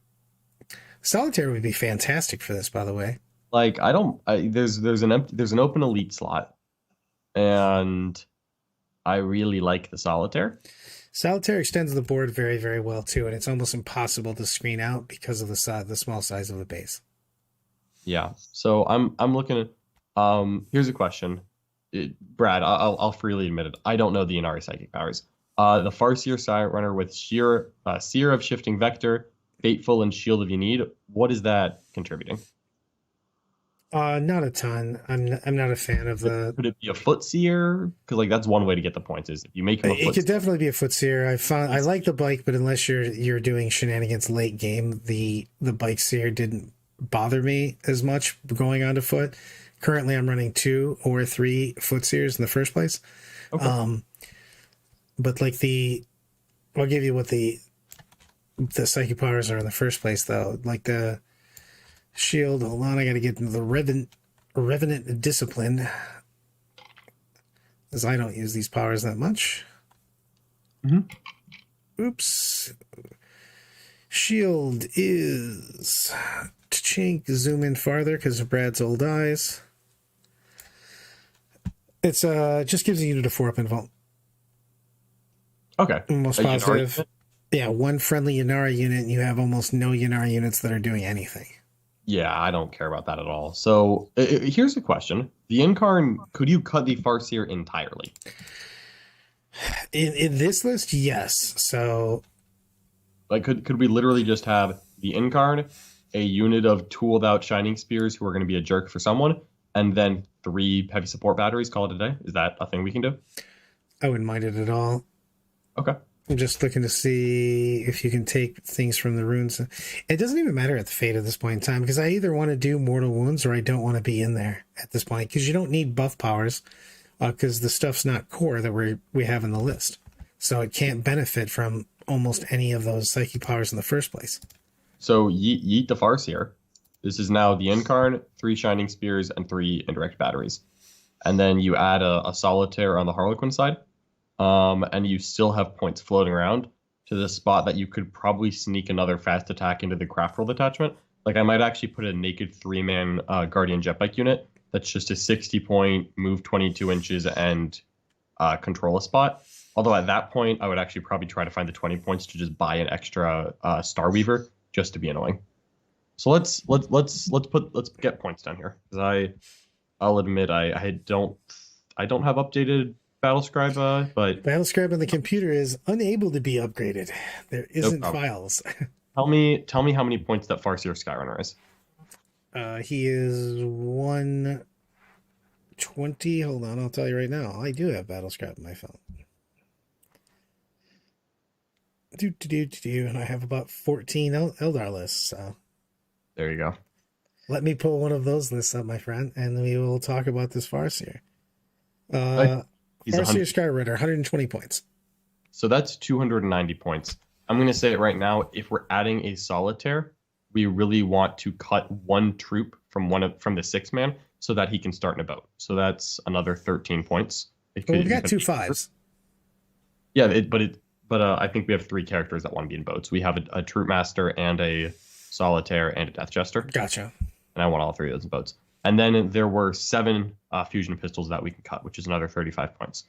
Solitaire would be fantastic for this, by the way. Like, there's an open elite slot, and I really like the solitaire. Solitaire extends the board very, very well too, and it's almost impossible to screen out because of the small size of the base. Yeah. So I'm looking at. Here's a question, Brad. I'll freely admit it. I don't know the Inari psychic powers. The Farseer Silent Runner with Seer of Shifting Vector, Fateful, and Shield of Unid. What is that contributing? Not a ton. I'm not a fan of the. Could it be a Footseer? Because, like, that's one way to get the points, is if you make him a It could definitely be a Footseer. I like the bike, but unless you're doing shenanigans late game, the bike seer didn't bother me as much going on to foot. Currently, I'm running 2 or 3 Footseers in the first place. Okay. But like I'll give you what the psychic powers are in the first place, though. Like the shield. Hold on, I got to get into the Revenant Discipline, because I don't use these powers that much. Mm-hmm. Oops. Shield is chink. Zoom in farther because of Brad's old eyes. It's just gives a unit a 4-up invuln. Okay. Most positive. Yeah, 1 friendly Yanara unit, and you have almost no Yanara units that are doing anything. Yeah, I don't care about that at all. So here's a question. The Incarn, could you cut the Farseer entirely? In this list, yes. So, like, could we literally just have the Incarn, a unit of tooled out Shining Spears who are going to be a jerk for someone, and then 3 heavy support batteries, call it a day? Is that a thing we can do? I wouldn't mind it at all. Okay. I'm just looking to see if you can take things from the runes. It doesn't even matter at the fate at this point in time, because I either want to do mortal wounds or I don't want to be in there at this point, because you don't need buff powers. because the stuff's not core that we have in the list, so it can't benefit from almost any of those psychic powers in the first place. So yeet the Farseer. This is now the Incarn, 3 Shining Spears, and 3 Indirect Batteries. And then you add a Solitaire on the Harlequin side, and you still have points floating around to the spot that you could probably sneak another fast attack into the craft world attachment. Like I might actually put a naked 3-man Guardian Jetbike unit that's just a 60-point, move 22 inches, and control a spot. Although at that point, I would actually probably try to find the 20 points to just buy an extra Starweaver just to be annoying. So let's get points down here, because I'll admit I don't have updated Battlescribe, but Battlescribe on the computer is unable to be upgraded. There isn't files. Tell me how many points that Farseer Skyrunner is. He is 120. Hold on, I'll tell you right now. I do have Battlescribe on my phone. And I have about 14 Eldar lists. So there you go. Let me pull one of those lists up, my friend, and we will talk about this Farseer. Farseer Skyrunner, 120 points. So that's 290 points. I'm going to say it right now. If we're adding a Solitaire, we really want to cut 1 troop from the 6-man so that he can start in a boat. So that's another 13 points. We've got 2 5s. Yeah, but I think we have 3 characters that want to be in boats. We have a Troop Master and a Solitaire and a Death Jester. Gotcha. And I want all 3 of those in boats. And then there were 7 fusion pistols that we can cut, which is another 35 points.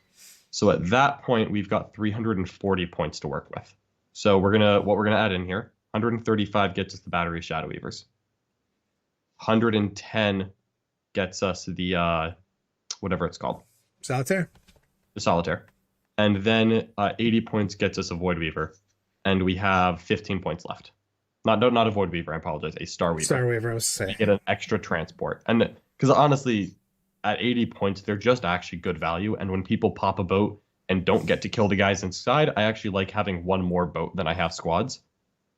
So at that point, we've got 340 points to work with. So what we're gonna add in here, 135 gets us the Battery Shadow Weavers. 110 gets us the whatever it's called. Solitaire? The Solitaire. And then 80 points gets us a Void Weaver. And we have 15 points left. Not a Void Weaver, I apologize, a Star Weaver. Star Weaver, I was saying. You get an extra transport. And because honestly, at 80 points, they're just actually good value. And when people pop a boat and don't get to kill the guys inside, I actually like having 1 more boat than I have squads.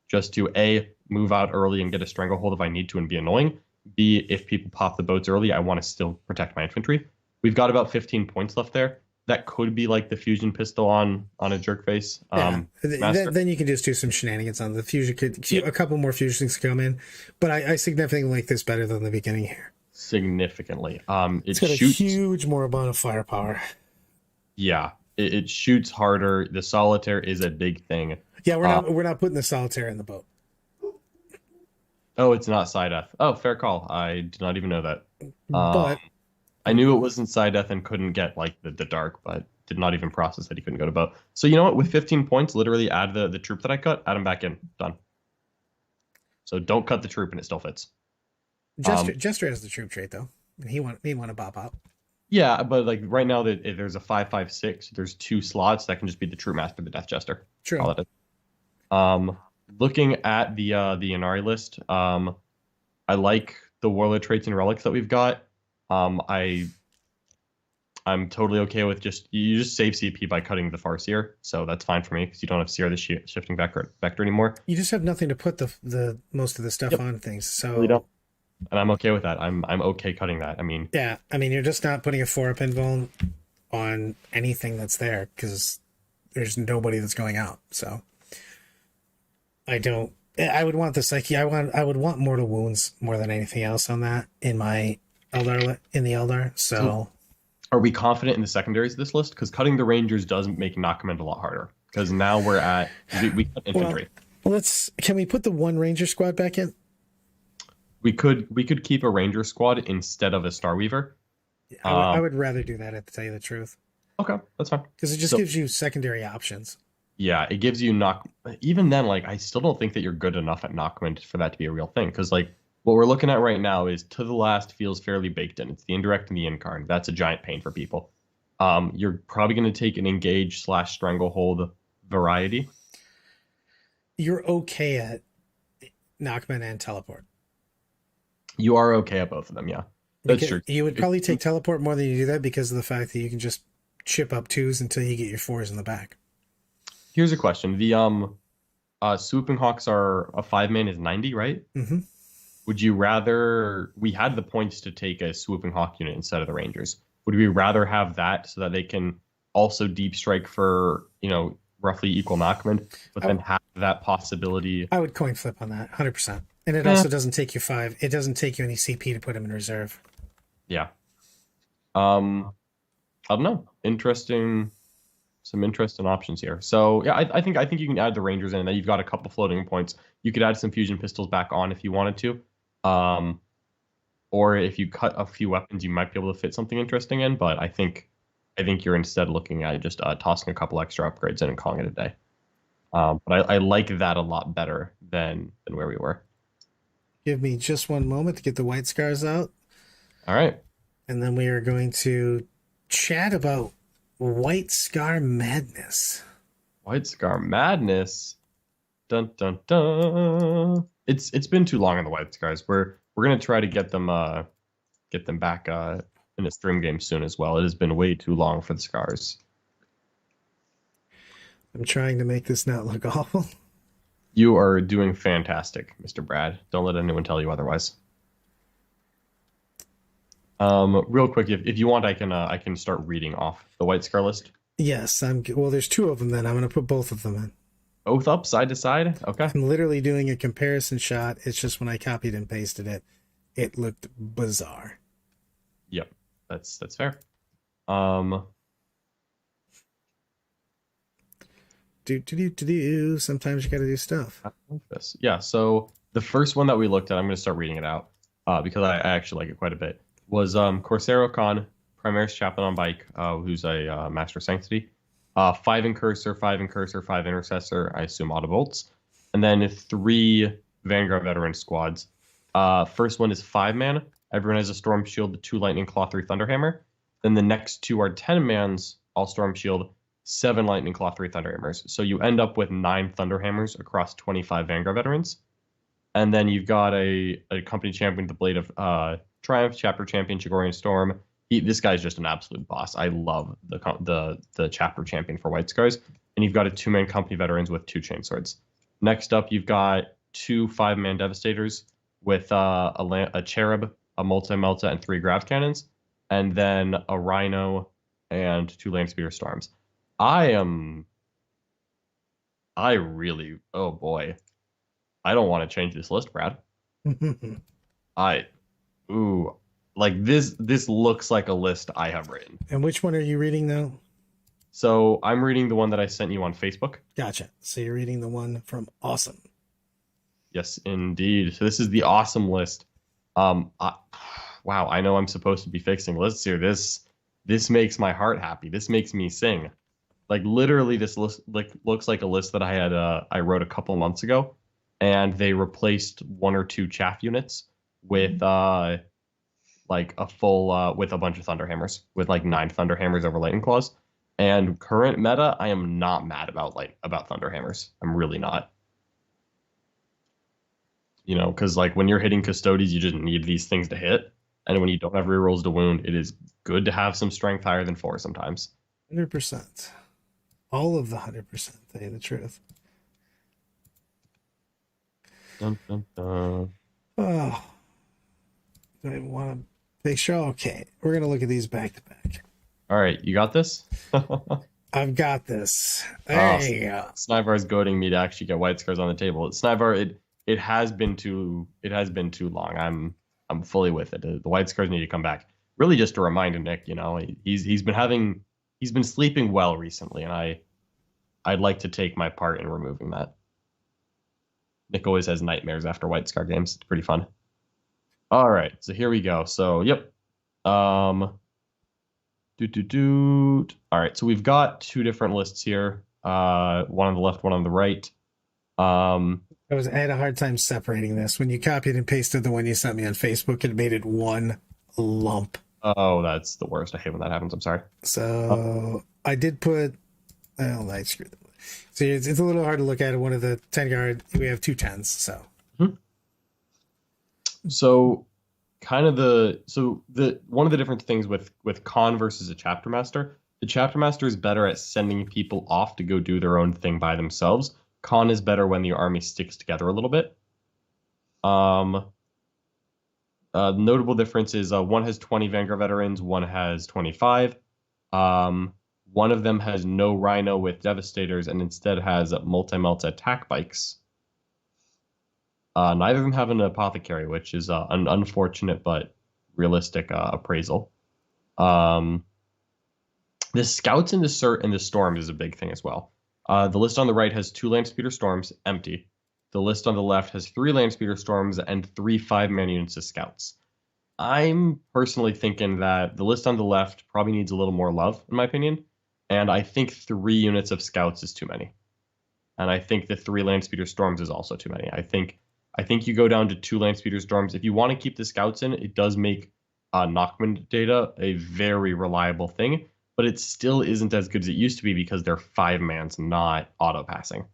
Just to A, move out early and get a stranglehold if I need to and be annoying. B, if people pop the boats early, I want to still protect my infantry. We've got about 15 points left there. That could be like the fusion pistol on a jerkface. Then you can just do some shenanigans on the fusion. A couple more fusions come in, but I significantly like this better than the beginning here. Significantly. It's got a huge more amount of firepower. Yeah, it shoots harder. The Solitaire is a big thing. Yeah, we're not putting the Solitaire in the boat. Oh, it's not Sideth. Oh, fair call. I did not even know that. But I knew it wasn't Sideth and couldn't get like the dark, but did not even process that he couldn't go to boat. So you know what? With 15 points, literally add the troop that I cut, add him back in. Done. So don't cut the troop and it still fits. Jester has the troop trait though, and he want to bop out. Yeah, but like right now there's a 5.56. There's 2 slots that can just be the Troop Master, the Death Jester. True. All that is. Looking at the Inari list, I like the Warlord traits and relics that we've got. I'm totally okay with you just save CP by cutting the Farseer, so that's fine for me because you don't have Seer the shifting vector anymore. You just have nothing to put the most of the stuff on things, so you don't. And I'm okay with that. I'm okay cutting that. I mean, yeah, you're just not putting a 4-up invuln on anything that's there because there's nobody that's going out. So I would want the Psyche. I would want mortal wounds more than anything else on that in my Eldar. So are we confident in the secondaries of this list? Because cutting the Rangers does make Knockcommand a lot harder. Because now we're at we cut infantry. Well, can we put the 1 Ranger squad back in? We could keep a Ranger squad instead of a Starweaver. I would rather do that, to tell you the truth. Okay, that's fine. Because it just gives you secondary options. Yeah, it gives you even then, like, I still don't think that you're good enough at Knockcommand for that to be a real thing. Because, like, what we're looking at right now is To the Last feels fairly baked in. It's the Indirect and the Incarn. That's a giant pain for people. You're probably going to take an Engage / Stranglehold variety. You're okay at Knockman and Teleport. You are okay at both of them, yeah. That's true. You would probably take Teleport more than you do that because of the fact that you can just chip up 2s until you get your 4s in the back. Here's a question. The Swooping Hawks are a 5-man is 90, right? Mm-hmm. Would you rather... We had the points to take a Swooping Hawk unit instead of the Rangers. Would we rather have that so that they can also deep strike for, roughly equal knockman, but I, then have that possibility? I would coin flip on that, 100%. And it Eh, also doesn't take you 5. It doesn't take you any CP to put him in reserve. yeah. I don't know. Some interesting options here. So yeah, I think you can add the Rangers in, and then you've got a couple floating points. You could add some fusion pistols back on if you wanted to. Or if you cut a few weapons, you might be able to fit something interesting in. But I think you're instead looking at just tossing a couple extra upgrades in and calling it a day. But I like that a lot better than where we were. Give me just one moment to get the white scars out. All right. And then we are going to chat about White Scar Madness. White Scar Madness. Dun dun dun. It's been too long on the White Scars. We're gonna try to get them back in a stream game soon as well. It has been way too long for the Scars. I'm trying to make this not look awful. You are doing fantastic, Mr. Brad. Don't let anyone tell you otherwise. Real quick, if you want, I can start reading off the White Scar list. Yes, well, there's 2 of them then. I'm going to put both of them in. Both up, side to side? Okay. I'm literally doing a comparison shot. It's just when I copied and pasted it, it looked bizarre. Yep, that's fair. Sometimes you got to do stuff. I like this. Yeah, so the first one that we looked at, I'm going to start reading it out because I actually like it quite a bit, was Corsaro Khan, Primaris Chaplain on bike, who's a Master Sanctity. 5 Incursor, 5 Incursor, 5 Intercessor, I assume Autobolts. And then 3 Vanguard Veteran squads. First one is 5 man. Everyone has a Storm Shield, 2 Lightning Claw, 3 Thunderhammer. Then the next 2 are 10 mans, all Storm Shield, 7 Lightning Claw, 3 Thunderhammers. So you end up with 9 Thunderhammers across 25 Vanguard Veterans. And then you've got a company champion with the Blade of Triumph, Chapter Champion, Chagorian Storm. This guy's just an absolute boss. I love the Chapter Champion for White Scars. And you've got a 2-man company veterans with 2 chainswords. Next up, you've got 2 5-man Devastators with a Cherub, a Multi-Melta, and 3 Grav Cannons. And then a Rhino and 2 Landspeeder Storms. oh boy. I don't want to change this list, Brad. Like this looks like a list I have written. And which one are you reading now? So I'm reading the one that I sent you on Facebook. Gotcha. So you're reading the one from Awesome. Yes, indeed. So this is the Awesome list. Wow, I know I'm supposed to be fixing lists here. This makes my heart happy. This makes me sing. Like literally, this list looks like a list that I wrote a couple months ago, and they replaced 1 or 2 chaff units with like a full with a bunch of Thunderhammers, with like 9 Thunderhammers over Lightning Claws. And current meta, I am not mad about Thunderhammers. I'm really not. Because like when you're hitting Custodes, you just need these things to hit. And when you don't have rerolls to wound, it is good to have some strength higher than 4 sometimes. 100%. All of the 100%, to tell you the truth. Dun, dun, dun. Oh, I want to make sure. Okay, we're going to look at these back to back. All right, you got this? I've got this. There you go. Snivar's goading me to actually get White Scars on the table. Snivar, it has been too long. I'm fully with it. The White Scars need to come back. Really, just a reminder, Nick. He's been sleeping well recently, and I'd like to take my part in removing that. Nick always has nightmares after White Scar games. It's pretty fun. All right, so here we go. So yep. All right, so we've got 2 different lists here. One on the left, one on the right. I had a hard time separating this. When you copied and pasted the one you sent me on Facebook, it made it one lump. Oh, that's the worst. I hate when that happens. I'm sorry. So I did put. Oh, I screwed them. So it's a little hard to look at. One of the 10 guard, we have 2 10s. So. Mm-hmm. So, one of the different things with Khan versus a Chapter Master, the Chapter Master is better at sending people off to go do their own thing by themselves. Khan is better when the army sticks together a little bit. Notable difference is one has 20 Vanguard veterans, one has 25. One of them has no Rhino with Devastators and instead has multi-melta attack bikes. Neither of them have an apothecary, which is an unfortunate but realistic appraisal. The scouts in the storms is a big thing as well. The list on the right has 2 Landspeeder Storms, empty. The list on the left has 3 Landspeeder Storms and 3 5-man units of scouts. I'm personally thinking that the list on the left probably needs a little more love, in my opinion. And I think 3 units of scouts is too many. And I think the 3 Landspeeder Storms is also too many. I think you go down to 2 Landspeeder Storms. If you want to keep the scouts in, it does make Knockman data a very reliable thing. But it still isn't as good as it used to be because they're 5-mans, not auto-passing.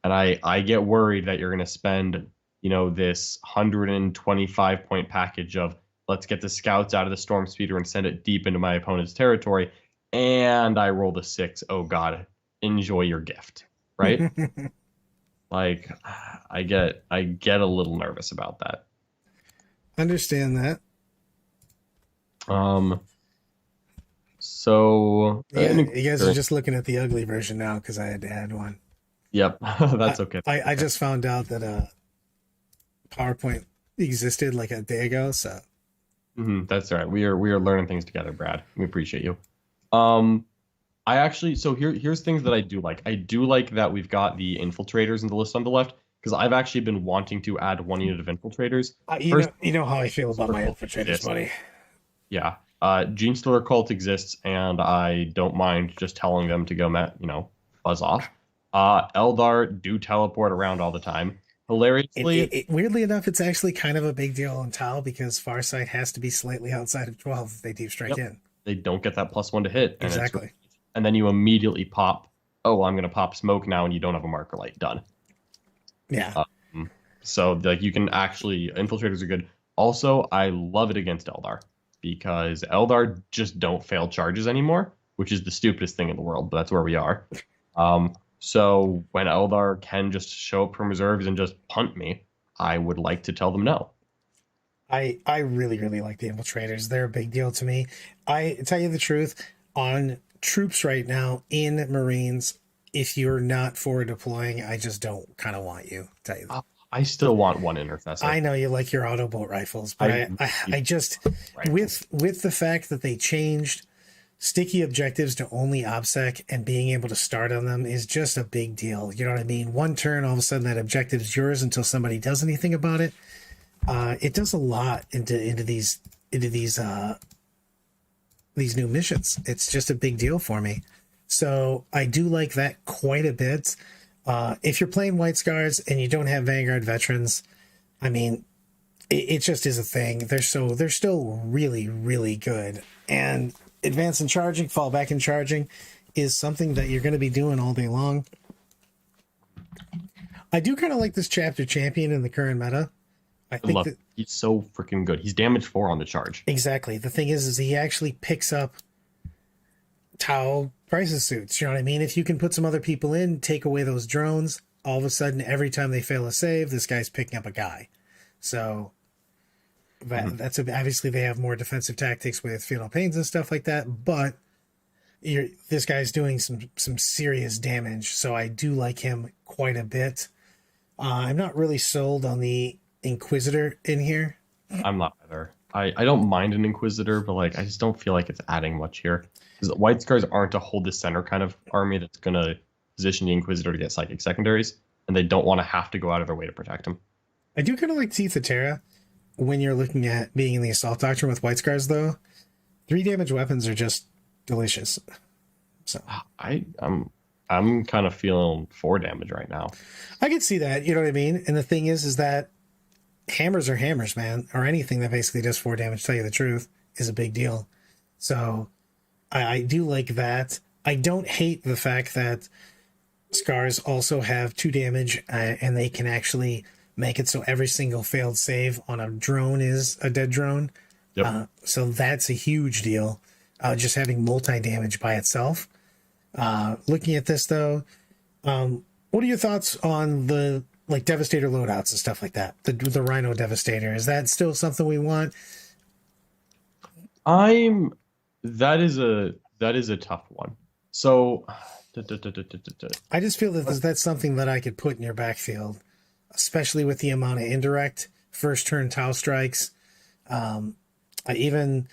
And I get worried that you're going to spend, this 125-point package of let's get the scouts out of the storm speeder and send it deep into my opponent's territory, and I rolled a 6. Oh God, enjoy your gift, right? Like, I get a little nervous about that. Understand that. So yeah, you guys are just looking at the ugly version now because I had to add one. Yep, that's okay. I just found out that PowerPoint existed like a day ago, so that's all right. We are learning things together, Brad. We appreciate you. I actually here's things that I do like. I do like that we've got the infiltrators in the list on the left because I've actually been wanting to add 1 unit of infiltrators. You know how I feel about my infiltrators, buddy. Yeah. Gene Stealer Cult exists, and I don't mind just telling them to go, buzz off. Eldar do teleport around all the time. Hilariously, weirdly enough, it's actually kind of a big deal on Tau because Farsight has to be slightly outside of 12 if they deep strike in. They don't get that +1 to hit. And exactly. And then you immediately pop, oh, I'm going to pop smoke now, and you don't have a marker light. Done. Yeah. So you can actually, infiltrators are good. Also, I love it against Eldar because Eldar just don't fail charges anymore, which is the stupidest thing in the world, but that's where we are. So when Eldar can just show up from reserves and just punt me, I would like to tell them no. I really, really like the infiltrators. They're a big deal to me. I tell you the truth, on troops right now in Marines, if you're not forward deploying, I just don't kind of want you. Tell you that. I still want 1 intercessor. I know you like your auto bolt rifles, but I just with the fact that they changed sticky objectives to only OBSEC and being able to start on them is just a big deal. You know what I mean? 1 turn, all of a sudden that objective is yours until somebody does anything about it. It does a lot into these new missions. It's just a big deal for me. So I do like that quite a bit. If you're playing White Scars and you don't have Vanguard veterans, I mean, it just is a thing. They're still really, really good. And advance in charging, fall back in charging is something that you're going to be doing all day long. I do kind of like this chapter champion in the current meta. I think he's so freaking good. He's damage 4 on the charge. Exactly. The thing is he actually picks up Tau crisis suits. You know what I mean? If you can put some other people in, take away those drones, all of a sudden, every time they fail a save, this guy's picking up a guy. So that's obviously they have more defensive tactics with Fatal Pains and stuff like that, but this guy's doing some serious damage. So I do like him quite a bit. I'm not really sold on the Inquisitor in here. I'm not either. I don't mind an Inquisitor, but I just don't feel like it's adding much here. Because White Scars aren't a hold the center kind of army that's going to position the Inquisitor to get psychic secondaries, and they don't want to have to go out of their way to protect him. I do kind of like Teeth of Terra when you're looking at being in the Assault Doctrine with White Scars, though. 3 damage weapons are just delicious. So I'm kind of feeling 4 damage right now. I can see that, you know what I mean? And the thing is that hammers are hammers, man, or anything that basically does 4 damage, to tell you the truth, is a big deal. So I do like that. I don't hate the fact that Scars also have 2 damage and they can actually make it so every single failed save on a drone is a dead drone. Yep. So that's a huge deal. Just having multi-damage by itself. Looking at this, though, what are your thoughts on the like Devastator loadouts and stuff like that. The Rhino Devastator, is that still something we want? I'm that is a tough one. So I just feel that that's something that I could put in your backfield, especially with the amount of indirect first turn Tau strikes. Even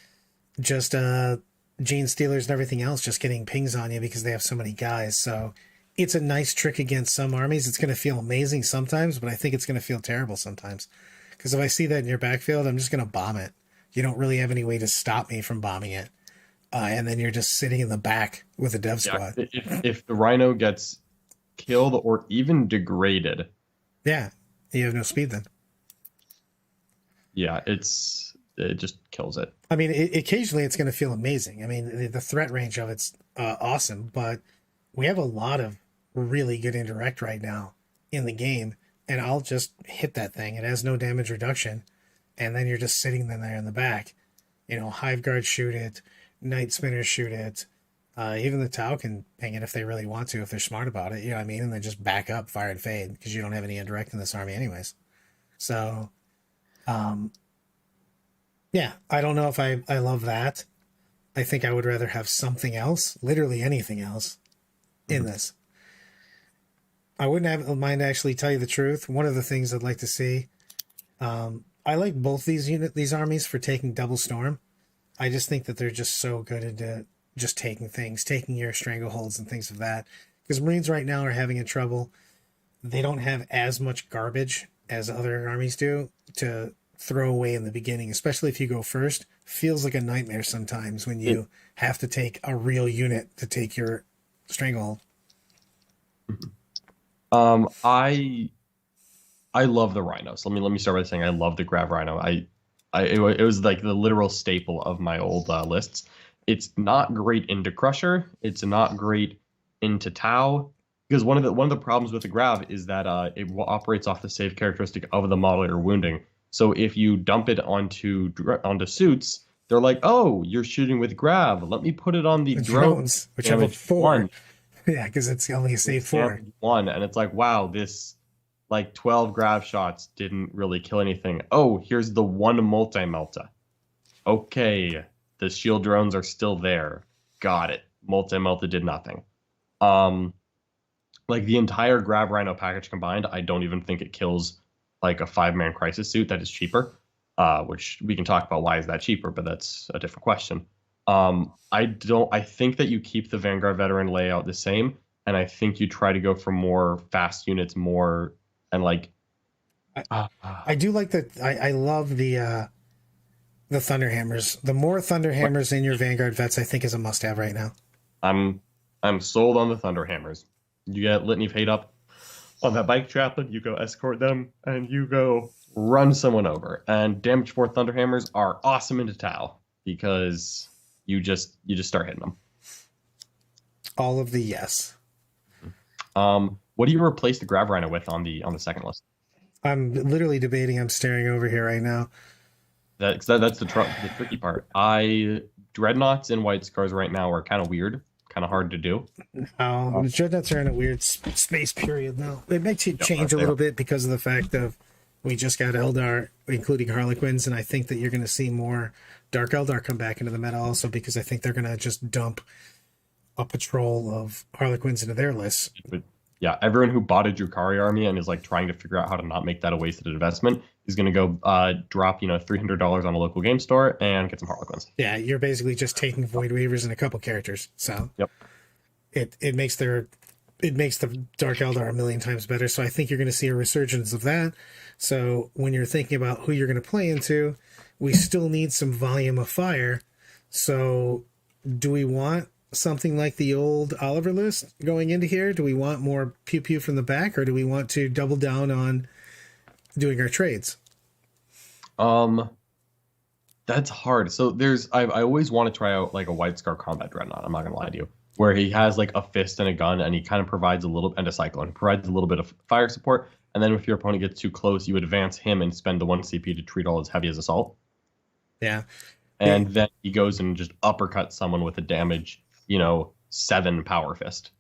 just Gene Stealers and everything else just getting pings on you because they have so many guys. So it's a nice trick against some armies. It's going to feel amazing sometimes, but I think it's going to feel terrible sometimes. Because if I see that in your backfield, I'm just going to bomb it. You don't really have any way to stop me from bombing it. And then you're just sitting in the back with a dev squad. If the Rhino gets killed or even degraded, yeah, you have no speed then. Yeah, it just kills it. I mean, occasionally it's going to feel amazing. I mean, the threat range of it's awesome, but we have a lot of really good indirect right now in the game, and I'll just hit that thing. It has no damage reduction, and then you're just sitting there in the back. You know, Hive Guard shoot it, Night Spinners shoot it. Even the Tau can ping it if they really want to, if they're smart about it. You know what I mean? And then just back up, fire and fade, because you don't have any indirect in this army anyways. So, yeah, I don't know if I love that. I think I would rather have something else, literally anything else, in this. I wouldn't have mind actually tell you the truth. One of the things I'd like to see, I like both these armies for taking double storm. I just think that they're just so good into just taking things, taking your strangleholds and things of that. Because Marines right now are having trouble. They don't have as much garbage as other armies do to throw away in the beginning, especially if you go first. Feels like a nightmare sometimes when you have to take a real unit to take your stranglehold. I love the Rhinos. Let me start by saying I love the Grav Rhino. It was like the literal staple of my old lists. It's not great into Crusher. It's not great into Tau, because one of the problems with the Grav is that it operates off the save characteristic of the model you're wounding. So if you dump it onto suits, they're like, "Oh, you're shooting with Grav. Let me put it on the drones, which have a 4." Yeah, because it's only a save 4. 1, and it's like, wow, this like 12 Grav shots didn't really kill anything. Oh, here's the one multi-melta. Okay, the shield drones are still there. Got it. Multi-melta did nothing. Like the entire Grav Rhino package combined, I don't even think it kills like a 5-man crisis suit that is cheaper, which we can talk about why is that cheaper, but that's a different question. I think that you keep the Vanguard veteran layout the same, and I think you try to go for more fast units, more and like. I do like that. I love the Thunderhammers. The more Thunderhammers in your Vanguard vets, I think is a must-have right now. I'm sold on the Thunderhammers. You get Litany of Hate up on that bike chaplain, you go escort them, and you go run someone over. And damage 4 Thunderhammers are awesome into Tau because you just start hitting them. All of the yes. What do you replace the Grav Rhino with on the second list? I'm literally debating. I'm staring over here right now. That's the tricky part. Dreadnoughts and White Scars right now are kind of weird, kind of hard to do. The Dreadnoughts are in a weird space period now. It makes you change a little bit because of the fact of we just got Eldar, including Harlequins, and I think that you're going to see more Dark Eldar come back into the meta also because I think they're going to just dump a patrol of Harlequins into their list. But yeah, everyone who bought a Drukhari army and is like trying to figure out how to not make that a wasted investment is going to go drop $300 on a local game store and get some Harlequins. Yeah, you're basically just taking Void Weavers and a couple characters. So yep, it makes the Dark Eldar a million times better. So I think you're going to see a resurgence of that. So when you're thinking about who you're going to play into, we still need some volume of fire. So do we want something like the old Oliver list going into here? Do we want more pew pew from the back, or do we want to double down on doing our trades? That's hard. So I always want to try out like a White Scar Combat Dreadnought. I'm not gonna lie to you, where he has like a fist and a gun, and he kind of provides and a cyclone, provides a little bit of fire support. And then if your opponent gets too close, you advance him and spend the 1 CP to treat all as heavy as assault. Yeah. And then he goes and just uppercuts someone with a damage 7 power fist.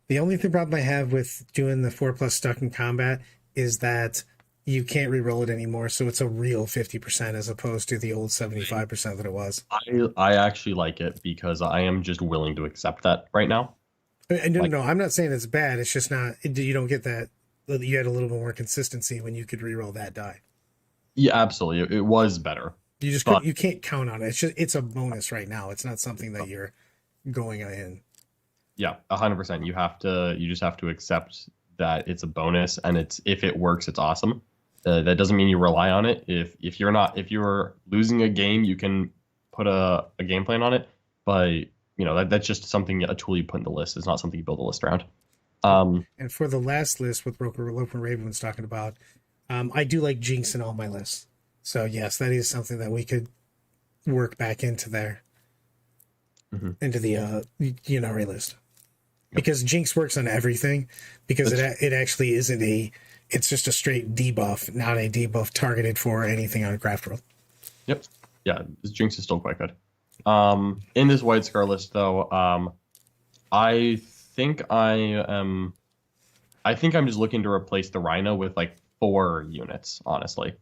The only problem I have with doing the 4+ stuck in combat is that you can't re-roll it anymore, so it's a real 50% as opposed to the old 75% that it was. I actually like it because I am just willing to accept that right now. No, I'm not saying it's bad. It's just not, you don't get that. You had a little bit more consistency when you could re-roll that die. Yeah, absolutely. It was better. You just couldn't, you can't count on it. It's a bonus right now. It's not something that you're going in. Yeah, 100%. You just have to accept that it's a bonus, and if it works, it's awesome. That doesn't mean you rely on it. If you're losing a game, you can put a game plan on it, but that's just a tool you put in the list. It's not something you build a list around. And for the last list, what Lopen Raven was talking about, I do like Jinx in all my lists. So yes, that is something that we could work back into there, into the Yunari list, because Jinx works on everything. Because it actually isn't it's just a straight debuff, not a debuff targeted for anything on Craft World. Yep. Yeah, Jinx is still quite good. In this White Scar list, though, I think I'm just looking to replace the Rhino with like 4 units, honestly.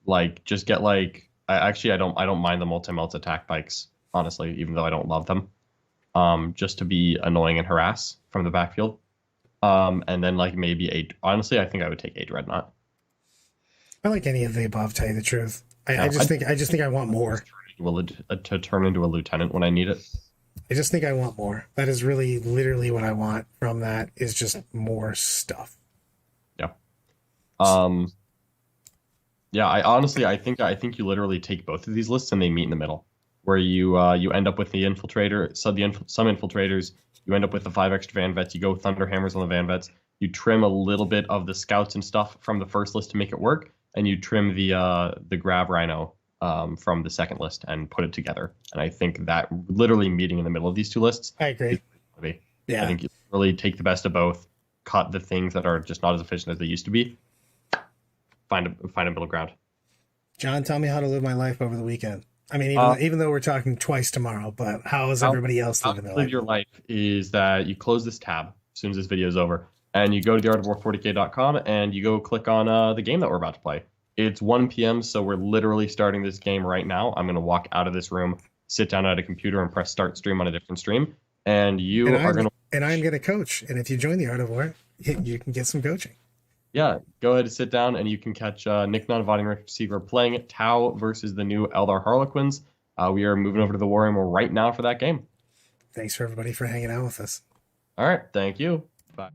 Like, just get like I don't mind the multi-melt attack bikes, honestly, even though I don't love them. Just to be annoying and harass from the backfield. And then like maybe honestly, I think I would take a Dreadnought. I like any of the above, tell you the truth. I just think I want more. To turn into a lieutenant when I need it. I just think I want more. That is really literally what I want from that, is just more stuff. Yeah. Yeah, I think you literally take both of these lists and they meet in the middle, where you end up with the infiltrator, some infiltrators, you end up with the 5 extra van vets, you go thunder hammers on the van vets, you trim a little bit of the scouts and stuff from the first list to make it work, and you trim the grab rhino from the second list and put it together. And I think that literally meeting in the middle of these two lists, I agree. Yeah, I think you really take the best of both, cut the things that are just not as efficient as they used to be, find a middle ground. John, tell me how to live my life over the weekend. I mean, even though we're talking twice tomorrow, but how is everybody else living their life? Your life is that you close this tab as soon as this video is over, and you go to theartofwar40k.com and you go click on the game that we're about to play. It's 1 p.m., so we're literally starting this game right now. I'm going to walk out of this room, sit down at a computer, and press start stream on a different stream. And I'm going to coach. And if you join the Art of War, you can get some coaching. Yeah, go ahead and sit down, and you can catch Nick Nunavati and Rick Seeger playing Tau versus the new Eldar Harlequins. We are moving over to the War Room right now for that game. Thanks for everybody for hanging out with us. All right, thank you. Bye.